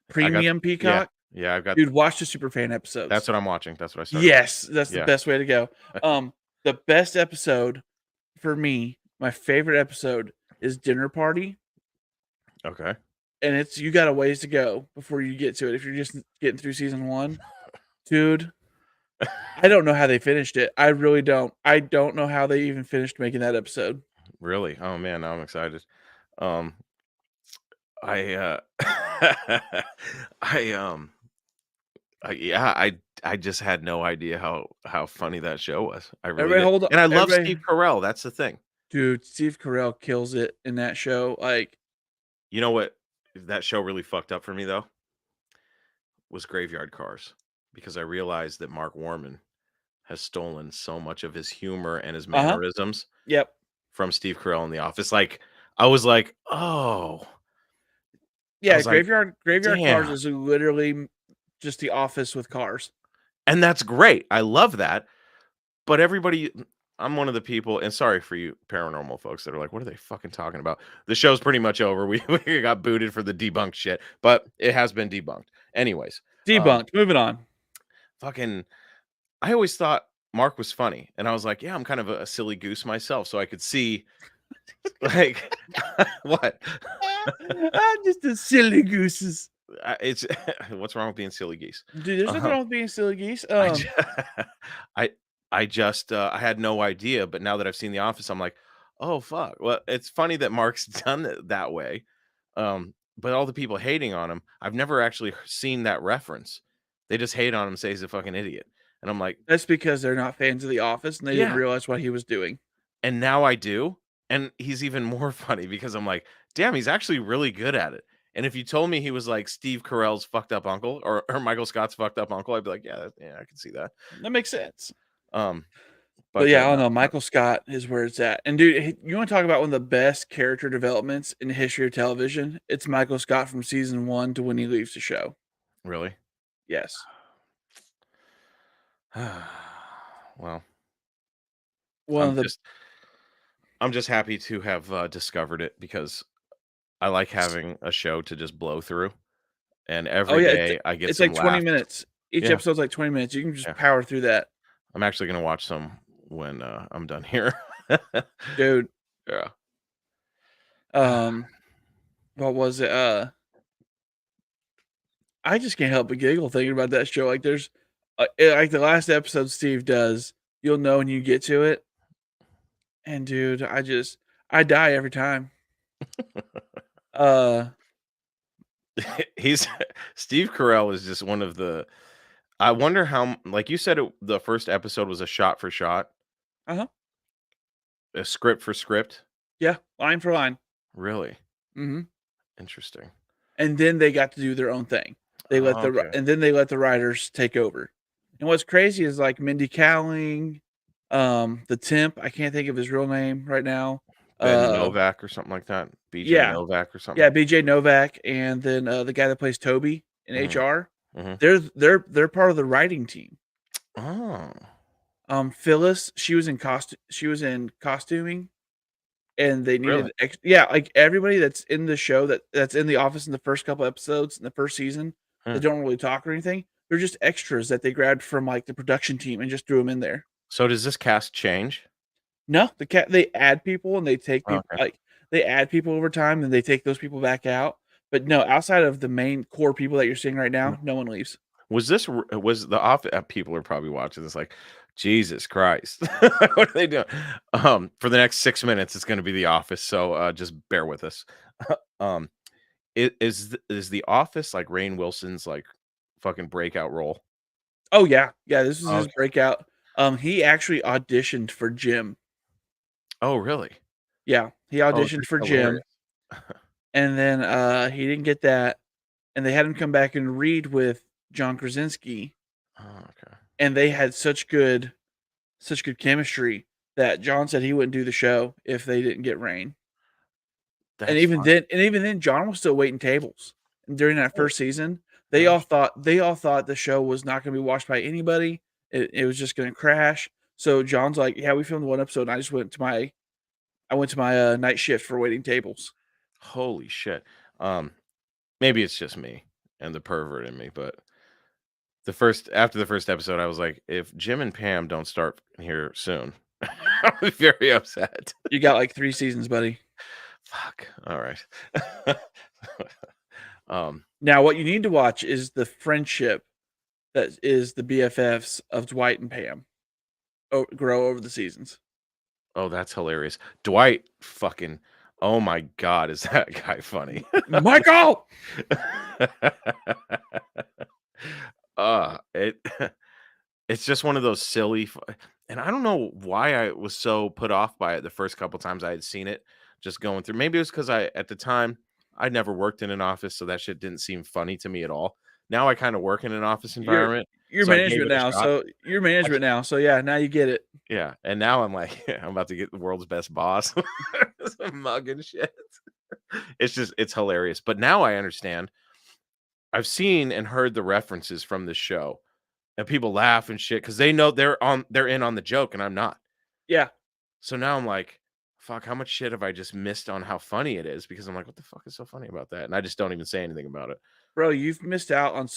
premium Peacock? Yeah, I've got. Dude, watch the Superfan episode. That's what I'm watching. That's what I started. Yes, that's the best way to go. The best episode for me, my favorite episode, is Dinner Party. Okay. And you got a ways to go before you get to it. If you're just getting through season 1, dude, I don't know how they finished it. I really don't. I don't know how they even finished making that episode. Really? Oh man, now I'm excited. Um, I I yeah, I just had no idea how funny that show was. I really Everybody did. hold on. And I love Everybody, Steve Carell. That's the thing. dude, Steve Carell kills it in that show. Like, You know what that show really fucked up for me though? Was Graveyard Cars. Because I realized that Mark Warman has stolen so much of his humor and his mannerisms yep. from Steve Carell in The Office. Like, I was like, oh. I Yeah, was like, Graveyard Cars damn. is literally just The Office with cars. And that's great. I love that. But everybody, I'm one of the people, and sorry for you paranormal folks that are like, what are they fucking talking about? The show's pretty much over. We got booted for the debunked shit, but it has been debunked. Anyways. Debunked. Moving on. Fucking, I always thought Mark was funny. And I was like, yeah, I'm kind of a silly goose myself. So I could see, like, what? I'm just a silly gooses. It's what's wrong with being silly geese? Dude, there's nothing wrong with being silly geese. I just I had no idea, but now that I've seen The Office, I'm like, oh fuck. Well, it's funny that Mark's done it that way. But all the people hating on him, I've never actually seen that reference. They just hate on him, say he's a fucking idiot. And I'm like, that's because they're not fans of The Office and they didn't realize what he was doing. And now I do. And he's even more funny because I'm like, damn, he's actually really good at it. And if you told me he was like Steve Carell's fucked up uncle or Michael Scott's fucked up uncle, I'd be like, yeah, I can see that. That makes sense. But yeah, I don't know. Michael Scott is where it's at. And dude, you want to talk about one of the best character developments in the history of television? It's Michael Scott from season 1 to when he leaves the show. Really? Yes. Well, I'm just happy to have discovered it because I like having a show to just blow through. And every day I get it's some like 20 laughs. minutes. Each episode's like 20 minutes. You can just power through that. I'm actually going to watch some when I'm done here. Dude. Yeah. What was it? I just can't help but giggle thinking about that show. Like there's like the last episode Steve does, you'll know when you get to it. And dude, I die every time. He's Steve Carell is just one of the. I wonder how, like you said, the first episode was a shot for shot. Uh-huh. A script for script. Yeah, line for line. Really? Mm-hmm. Interesting. And then they got to do their own thing. They let and then they let the writers take over. And what's crazy is like Mindy Kaling, the temp, I can't think of his real name right now. Ben Novak or something like that. BJ Novak or something. Yeah, BJ Novak, and then the guy that plays Toby in HR. Mm-hmm. They're part of the writing team. Oh. Phyllis, she was in costuming, and they needed really? like everybody that's in the show that's in The Office in the first couple episodes in the first season, they don't really talk or anything. They're just extras that they grabbed from like the production team and just threw them in there. So does this cast change? No, they add people and they take people they add people over time and they take those people back out. But no, outside of the main core people that you're seeing right now, no one leaves. Was the Office? People are probably watching this like, Jesus Christ, what are they doing? For the next 6 minutes, it's going to be The Office, so just bear with us. Is The Office like Rainn Wilson's like fucking breakout role? Oh yeah, this is his breakout. He actually auditioned for Jim. Oh really? Yeah, he auditioned for Jim, and then he didn't get that, and they had him come back and read with John Krasinski. Oh, okay. And they had such good chemistry that John said he wouldn't do the show if they didn't get Rainn. And even then, John was still waiting tables. And during that first season, they all thought the show was not going to be watched by anybody. It was just going to crash. So John's like, "Yeah, we filmed one episode. And I just went to my night shift for waiting tables." Holy shit! Maybe it's just me and the pervert in me, but after the first episode, I was like, if Jim and Pam don't start here soon, I was very upset. You got like 3 seasons, buddy. Fuck. All right. Now, what you need to watch is the friendship that is the BFFs of Dwight and Pam grow over the seasons. Oh, that's hilarious. Dwight fucking, oh my God, is that guy funny? Michael! It's just one of those silly, and I don't know why I was so put off by it the first couple times I had seen it, just going through. Maybe it was because at the time, I'd never worked in an office, so that shit didn't seem funny to me at all. Now I kind of work in an office environment. You're so I gave management it a now, shot. so you're management now. So yeah, now you get it. Yeah, and now I'm like, I'm about to get the world's best boss. Some mug and shit. It's hilarious. But now I understand. I've seen and heard the references from this show, and people laugh and shit because they know they're in on the joke, and I'm not. Yeah. So now I'm like, fuck, how much shit have I just missed on how funny it is? Because I'm like, what the fuck is so funny about that? And I just don't even say anything about it. Bro, you've missed out on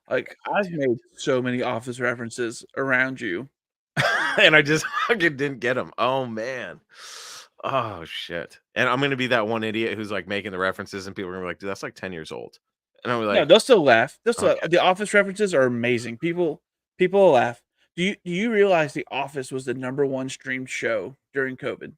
I've made so many office references around you. And I just fucking didn't get them. Oh man. Oh shit. And I'm gonna be that one idiot who's like making the references, and people are gonna be like, dude, that's like 10 years old. And I'm No, like, they'll still laugh. Okay. The office references are amazing. People will laugh. Do you realize The Office was the #1 streamed show during COVID?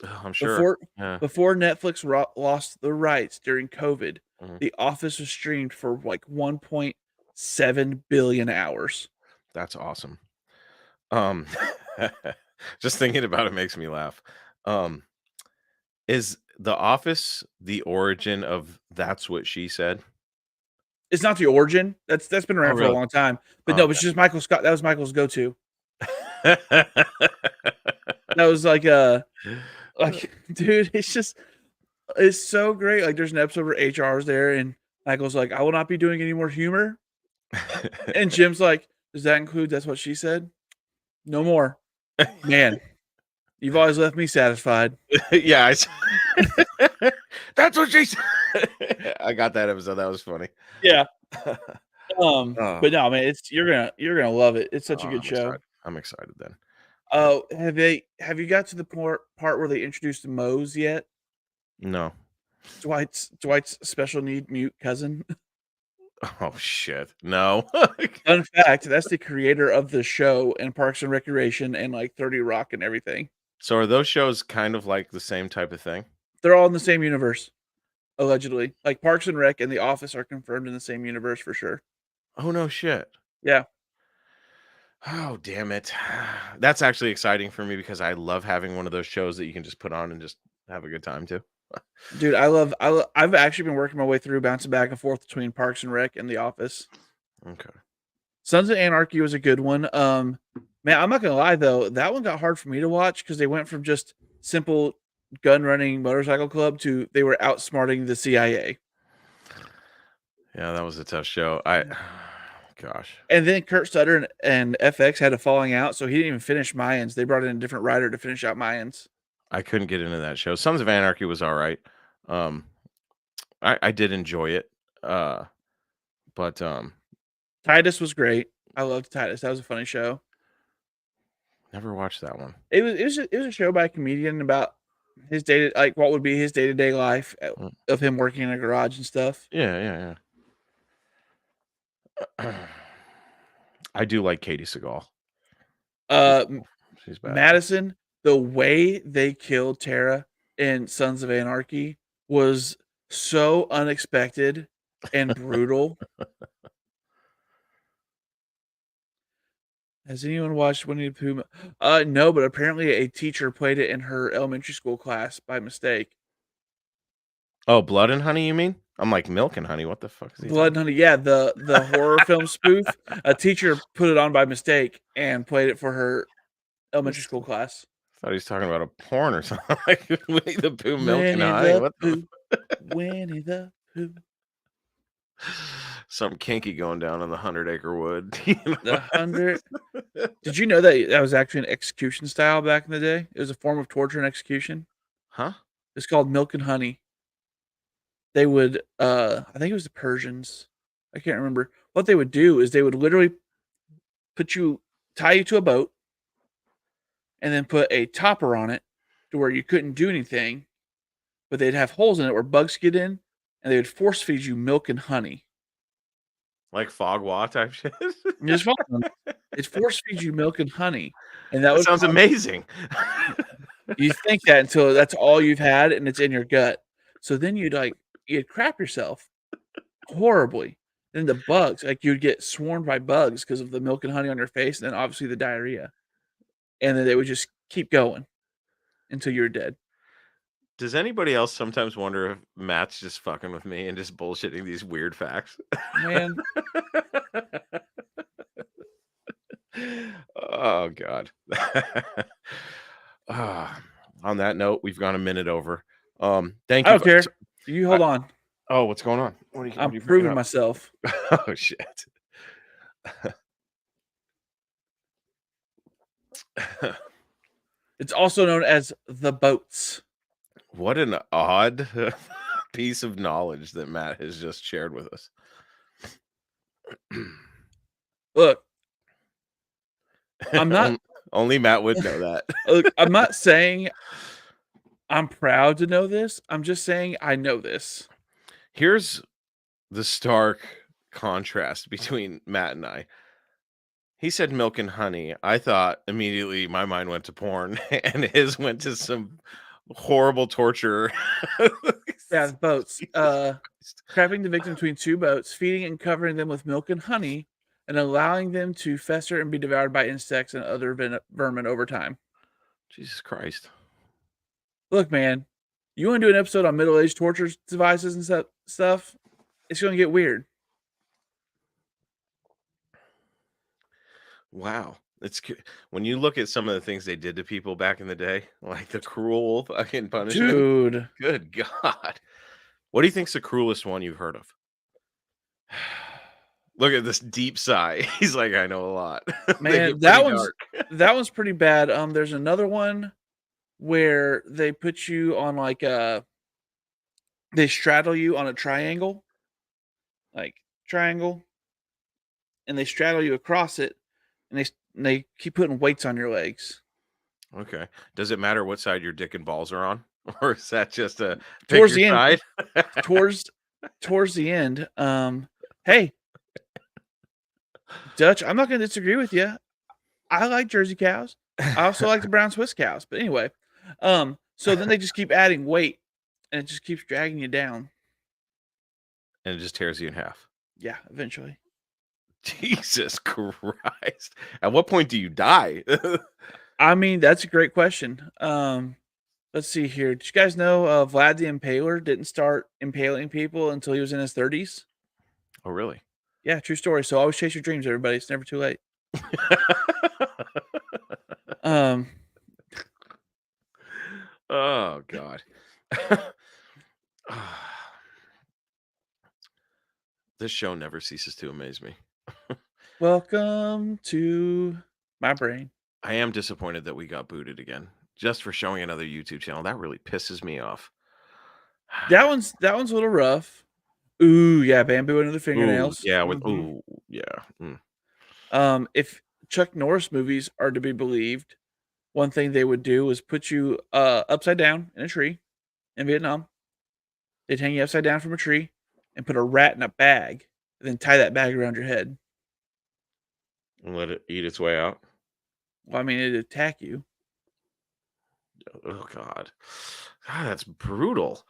I'm sure. Before Netflix lost the rights during COVID, Mhm. The Office was streamed for like 1.7 billion hours. That's awesome. Just thinking about it makes me laugh. Is The Office the origin of That's What She Said? It's not the origin. That's been around for a really? long time. But Oh, no, okay. it's just Michael Scott. That was Michael's go-to. That was like dude, it's so great. Like there's an episode where HR is there and Michael's like, I will not be doing any more humor. And Jim's like, does that include That's What She Said? No more. Man, you've always left me satisfied. Yeah, That's what she said. I got that episode. That was funny. Yeah. But no, man, you're gonna love it. It's such a good show. Excited. I'm excited then. Oh, have you got to the part where they introduced the Moe's yet? No. Dwight's special need mute cousin. Oh shit. No. Fun fact, that's the creator of the show and Parks and Recreation and like 30 Rock and everything. So are those shows kind of like the same type of thing? They're all in the same universe, allegedly. Like Parks and Rec and The Office are confirmed in the same universe for sure. Oh no shit. Yeah. Oh damn it. That's actually exciting for me because I love having one of those shows that you can just put on and just have a good time too. Dude, I've actually been working my way through, bouncing back and forth between Parks and Rec and The Office. Okay. Sons of Anarchy was a good one. Man, I'm not gonna lie though, that one got hard for me to watch because they went from just simple gun running motorcycle club to they were outsmarting the CIA. Yeah, that was a tough show. Gosh. And then Kurt Sutter and FX had a falling out, so he didn't even finish Mayans. They brought in a different writer to finish out Mayans. I couldn't get into that show. Sons of Anarchy was all right. I did enjoy it. But Titus was great. I loved Titus. That was a funny show. Never watched that one. It was a show by a comedian about his what would be his day-to-day life of him working in a garage and stuff. Yeah. I do like Katie Seagal. She's bad. Madison, the way they killed Tara in Sons of Anarchy was so unexpected and brutal. Has anyone watched Winnie the Pooh? No, but apparently a teacher played it in her elementary school class by mistake. Oh, Blood and Honey, you mean? I'm like Milk and Honey. What the fuck is he? Blood and Honey, yeah, the horror film spoof. A teacher put it on by mistake and played it for her elementary school class. I thought he was talking about a porn or something like Winnie the Pooh, Milk and Honey. What the Winnie the Pooh. Something kinky going down on the 100-acre wood. The 100. Did you know that was actually an execution style back in the day? It was a form of torture and execution. Huh? It's called Milk and Honey. They would, I think it was the Persians. I can't remember. What they would do is they would literally tie you to a boat, and then put a topper on it to where you couldn't do anything, but they'd have holes in it where bugs get in, and they would force feed you milk and honey. Like Fogwa type shit. Just follow them. It force feeds you milk and honey, and that That would sounds amazing. you think that until that's all you've had and it's in your gut. So then you'd crap yourself horribly. Then the bugs, like you'd get swarmed by bugs because of the milk and honey on your face, and then obviously the diarrhea. And then they would just keep going until you're dead. Does anybody else sometimes wonder if Matt's just fucking with me and just bullshitting these weird facts? Man, Oh God. On that note, we've gone a minute over. Thank I you. don't care. You hold on. Oh, what's going on? What are you I'm bringing proving up? myself. Oh shit. It's also known as the boats. What an odd piece of knowledge that Matt has just shared with us. Look, I'm not Only Matt would know that. look, I'm not saying I'm proud to know this. I'm just saying I know this. Here's the stark contrast between Matt and I. He said milk and honey. I thought immediately my mind went to porn, and his went to some horrible torture. Yeah, the boats. Trapping the victim between two boats, feeding and covering them with milk and honey, and allowing them to fester and be devoured by insects and other vermin over time. Jesus Christ. Look, man, you want to do an episode on middle-aged torture devices and stuff? It's going to get weird. Wow. When you look at some of the things they did to people back in the day, like the cruel fucking punishment. Dude. Good God. What do you think's the cruelest one you've heard of? Look at this deep sigh. He's like, I know a lot. Man, that one's pretty bad. There's another one where they put you on like they straddle you on a triangle. Like triangle. And they straddle you across it, and they keep putting weights on your legs. Okay. Does it matter what side your dick and balls are on? Or is that just a Towards the end? side? towards the end, hey, Dutch, I'm not going to disagree with you. I like Jersey cows. I also like the brown Swiss cows. But anyway, so then they just keep adding weight, and it just keeps dragging you down. And it just tears you in half. Yeah, eventually. Jesus Christ. At what point do you die? I mean, that's a great question. Let's see here. Did you guys know Vlad the Impaler didn't start impaling people until he was in his 30s? Oh, really? Yeah, true story. So always chase your dreams, everybody. It's never too late. Oh, God. This show never ceases to amaze me. Welcome to my brain. I am disappointed that we got booted again just for showing another YouTube channel. That really pisses me off. That one's a little rough. Ooh, yeah, bamboo under the fingernails. Ooh, yeah, ooh, yeah. If Chuck Norris movies are to be believed, one thing they would do is put you upside down in a tree in Vietnam. They'd hang you upside down from a tree and put a rat in a bag, and then tie that bag around your head. And let it eat its way out. Well, I mean, it'd attack you. Oh, God. God, that's brutal.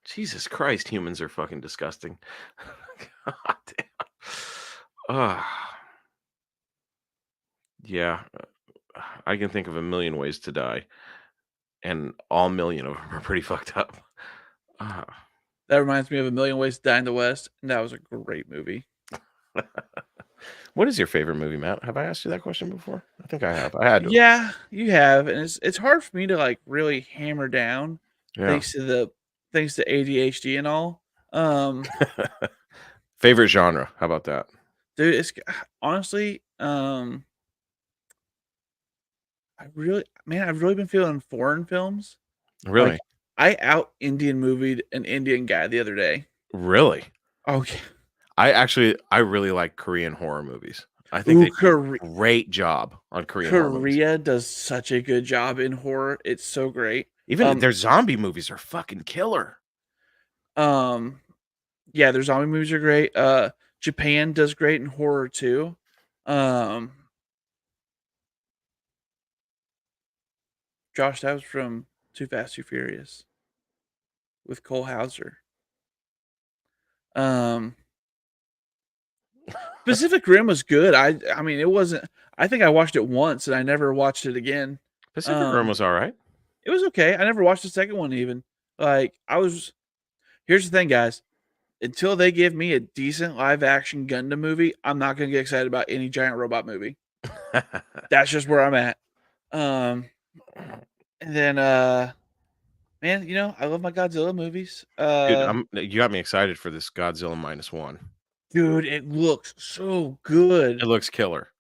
Jesus Christ, humans are fucking disgusting. God damn. Yeah, I can think of a million ways to die, and all million of them are pretty fucked up. That reminds me of A Million Ways to Die in the West, and that was a great movie. What is your favorite movie, Matt? Have I asked you that question before? I think I have. I had to. Yeah, you have, and it's hard for me to like really hammer down Yeah. thanks to ADHD and all. Favorite genre? How about that? Dude, it's honestly, I've really been feeling foreign films. Really? Like, I out Indian movied an Indian guy the other day. Really? Oh yeah. I really like Korean horror movies. I think they do Ooh, a great job on Korean horror movies. Korea does such a good job in horror. It's so great. Even their zombie movies are fucking killer. Yeah, their zombie movies are great. Japan does great in horror too. Josh, that was from Too Fast, Too Furious with Cole Hauser. Pacific Rim was good. I mean, it wasn't. I think I watched it once and I never watched it again. Pacific Rim was all right. It was okay. I never watched the second one even. Like here's the thing, guys. Until they give me a decent live action Gundam movie, I'm not gonna get excited about any giant robot movie. That's just where I'm at. And then man, you know, I love my Godzilla movies. Dude, you got me excited for this Godzilla -1. Dude, it looks so good. It looks killer.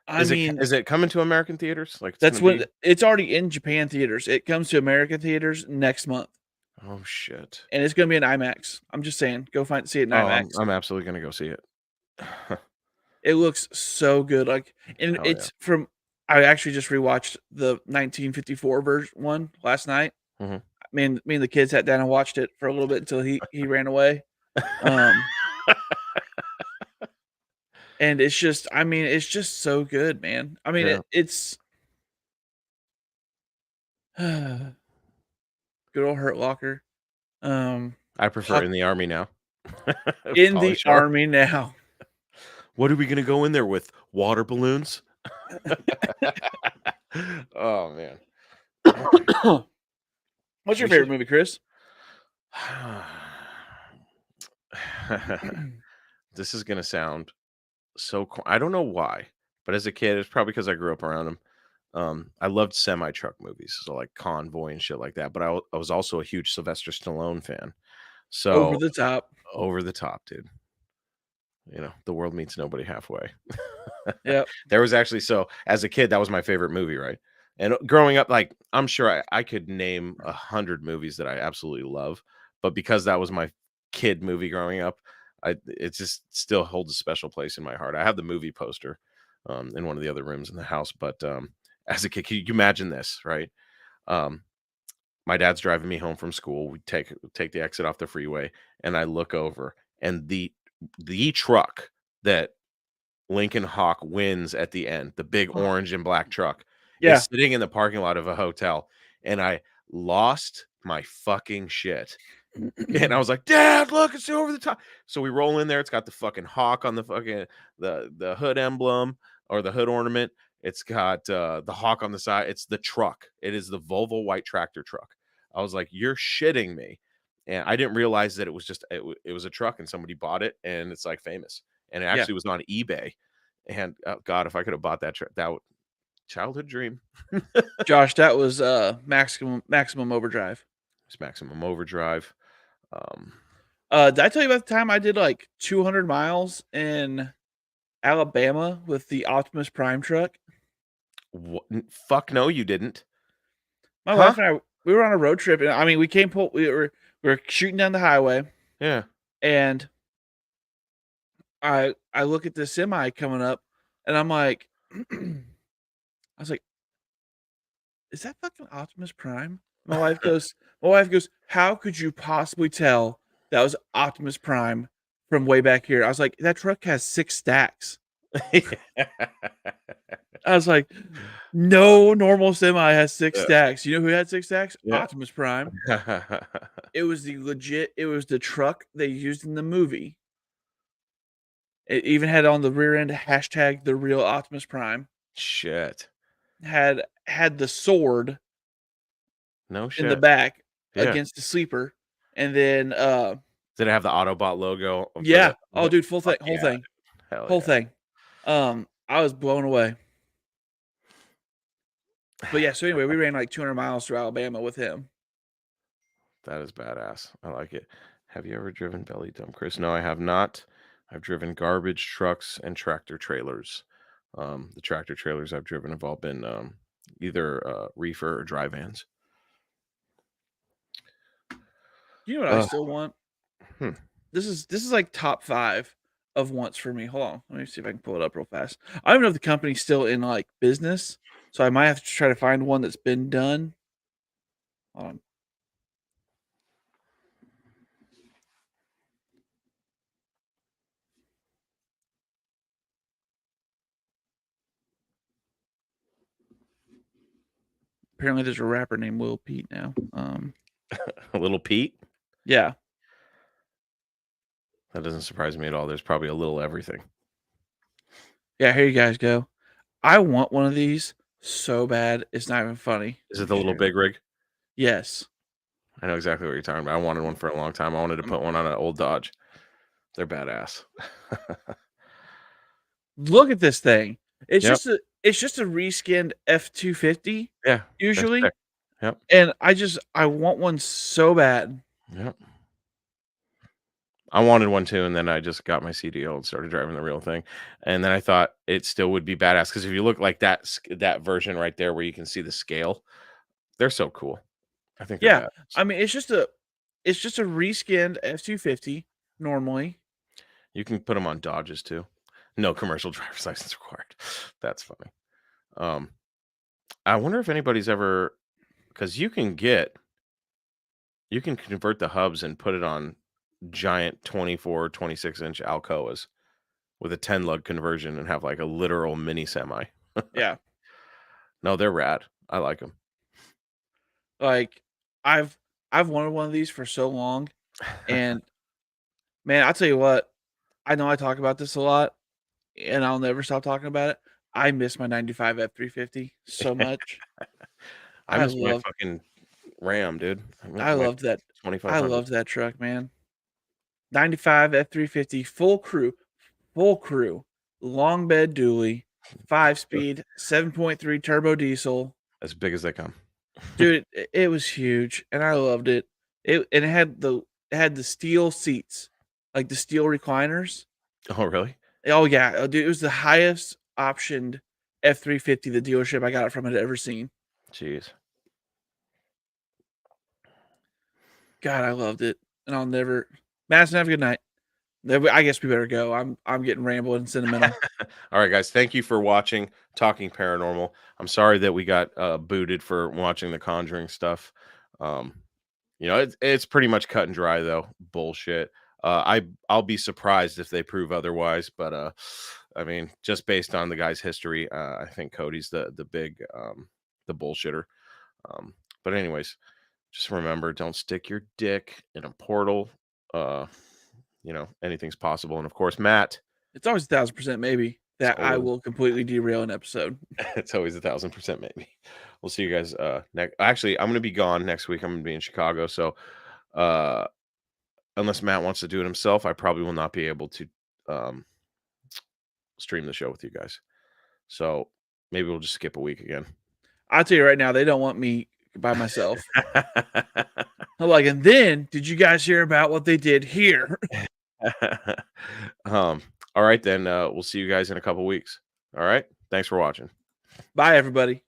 I mean, is it coming to American theaters? Like that's when it's already in Japan theaters. It comes to American theaters next month. Oh shit! And it's gonna be an IMAX. I'm just saying, go see it in IMAX. I'm absolutely gonna go see it. It looks so good. Like, and Hell it's from. I actually just rewatched the 1954 one last night. Mm-hmm. Me and the kids sat down and watched it for a little bit until he ran away. And it's just, I mean, it's just so good, man. I mean, Yeah. it's good old Hurt Locker. I prefer in the army now. In the army now. What are we gonna go in there with? Water balloons? Oh man. What's your favorite movie, Chris? This is gonna sound so I don't know why, but as a kid, it's probably because I grew up around them. I loved semi-truck movies, so like Convoy and shit like that. But I was also a huge Sylvester Stallone fan. So Over the top, dude. You know, the world meets nobody halfway. Yeah. There was actually, so as a kid, that was my favorite movie, right? And growing up, like I'm sure I could name 100 movies that I absolutely love, but because that was my kid movie growing up, it just still holds a special place in my heart. I have the movie poster in one of the other rooms in the house, but as a kid, can you imagine this, right? My dad's driving me home from school. We take the exit off the freeway, and I look over, and the truck that Lincoln Hawk wins at the end, the big orange and black truck, is sitting in the parking lot of a hotel, and I lost my fucking shit. And I was like, Dad, look, it's over the top. So we roll in there. It's got the fucking hawk on the fucking the hood emblem or the hood ornament. It's got the hawk on the side. It's the truck. It is the Volvo white tractor truck. I was like, you're shitting me. And I didn't realize that it was just it was a truck and somebody bought it and it's like famous. And it actually was on eBay. And God, if I could have bought that truck, that would childhood dream. Josh, that was Maximum Overdrive. It's Maximum Overdrive. Did I tell you about the time I did like 200 miles in Alabama with the Optimus Prime truck? What? Fuck no, you didn't. My wife and I, we were on a road trip, and I mean, we were shooting down the highway. Yeah. And I look at the semi coming up, and I'm like, I was like, is that fucking Optimus Prime? My wife goes, how could you possibly tell that was Optimus Prime from way back here? I was like, that truck has 6 stacks. I was like, no normal semi has 6 stacks. You know who had 6 stacks? Optimus Prime. It was the truck they used in the movie. It even had on the rear end hashtag the real Optimus Prime. Shit. Had the sword No shit. in the back against the sleeper. And then did it have the Autobot logo? Yeah. Oh dude, full thing. Whole thing. Hell Whole thing. I was blown away. But yeah, so anyway, we ran like 200 miles through Alabama with him. That is badass. I like it. Have you ever driven belly dump, Chris? No, I have not. I've driven garbage trucks and tractor trailers. The tractor trailers I've driven have all been either reefer or dry vans. You know what I still want? This is like top 5. of once for me. Hold on. Let me see if I can pull it up real fast. I don't even know if the company's still in like business, so I might have to try to find one that's been done. Hold on. Apparently, there's a rapper named Lil Pete now. Little Pete? Yeah. That doesn't surprise me at all. There's probably a little everything. Yeah, here you guys go. I want one of these so bad. It's not even funny. Is it the little big rig? Yes. I know exactly what you're talking about. I wanted one for a long time. I wanted to put one on an old Dodge. They're badass. Look at this thing. It's Yep. just a reskinned F-250. Yeah. they're Usually. sick. Yep. And I want one so bad. Yep. I wanted one too, and then I just got my CDL and started driving the real thing. And then I thought it still would be badass because if you look like that version right there where you can see the scale, they're so cool. I think they're Yeah. badass. I mean, it's just a reskinned F-250 normally. You can put them on Dodges too. No commercial driver's license required. That's funny. I wonder if anybody's ever, because you can convert the hubs and put it on giant 24, 26-inch Alcoas with a 10 lug conversion and have like a literal mini semi. Yeah. No, they're rad. I like them. Like I've wanted one of these for so long, and man, I'll tell you what, I know I talk about this a lot, and I'll never stop talking about it. I miss my 95 F-350 so much. I miss my fucking Ram, dude. I loved that. I loved that truck, man. 95 F-350, full crew, long bed dually, 5-speed, 7.3 turbo diesel. As big as they come. Dude, it was huge, and I loved it. It had the steel seats, like the steel recliners. Oh, really? Oh yeah, dude, it was the highest optioned F-350 the dealership I got it from had ever seen. Jeez. God, I loved it, and I'll never. Madison, have a good night. I guess we better go. I'm getting rambling and sentimental. All right, guys. Thank you for watching Talking Paranormal. I'm sorry that we got booted for watching the Conjuring stuff. It's pretty much cut and dry though. Bullshit. I'll be surprised if they prove otherwise, but I mean, just based on the guy's history, I think Cody's the big the bullshitter. But anyways, just remember, don't stick your dick in a portal. Anything's possible. And of course, Matt, it's always 1,000% maybe that I will completely derail an episode. It's always 1,000% maybe. We'll see you guys next. Actually, I'm going to be gone next week. I'm going to be in Chicago. So unless Matt wants to do it himself, I probably will not be able to stream the show with you guys. So maybe we'll just skip a week again. I'll tell you right now, they don't want me by myself. I'm like, and then did you guys hear about what they did here? All right, then we'll see you guys in a couple weeks. All right. Thanks for watching. Bye, everybody.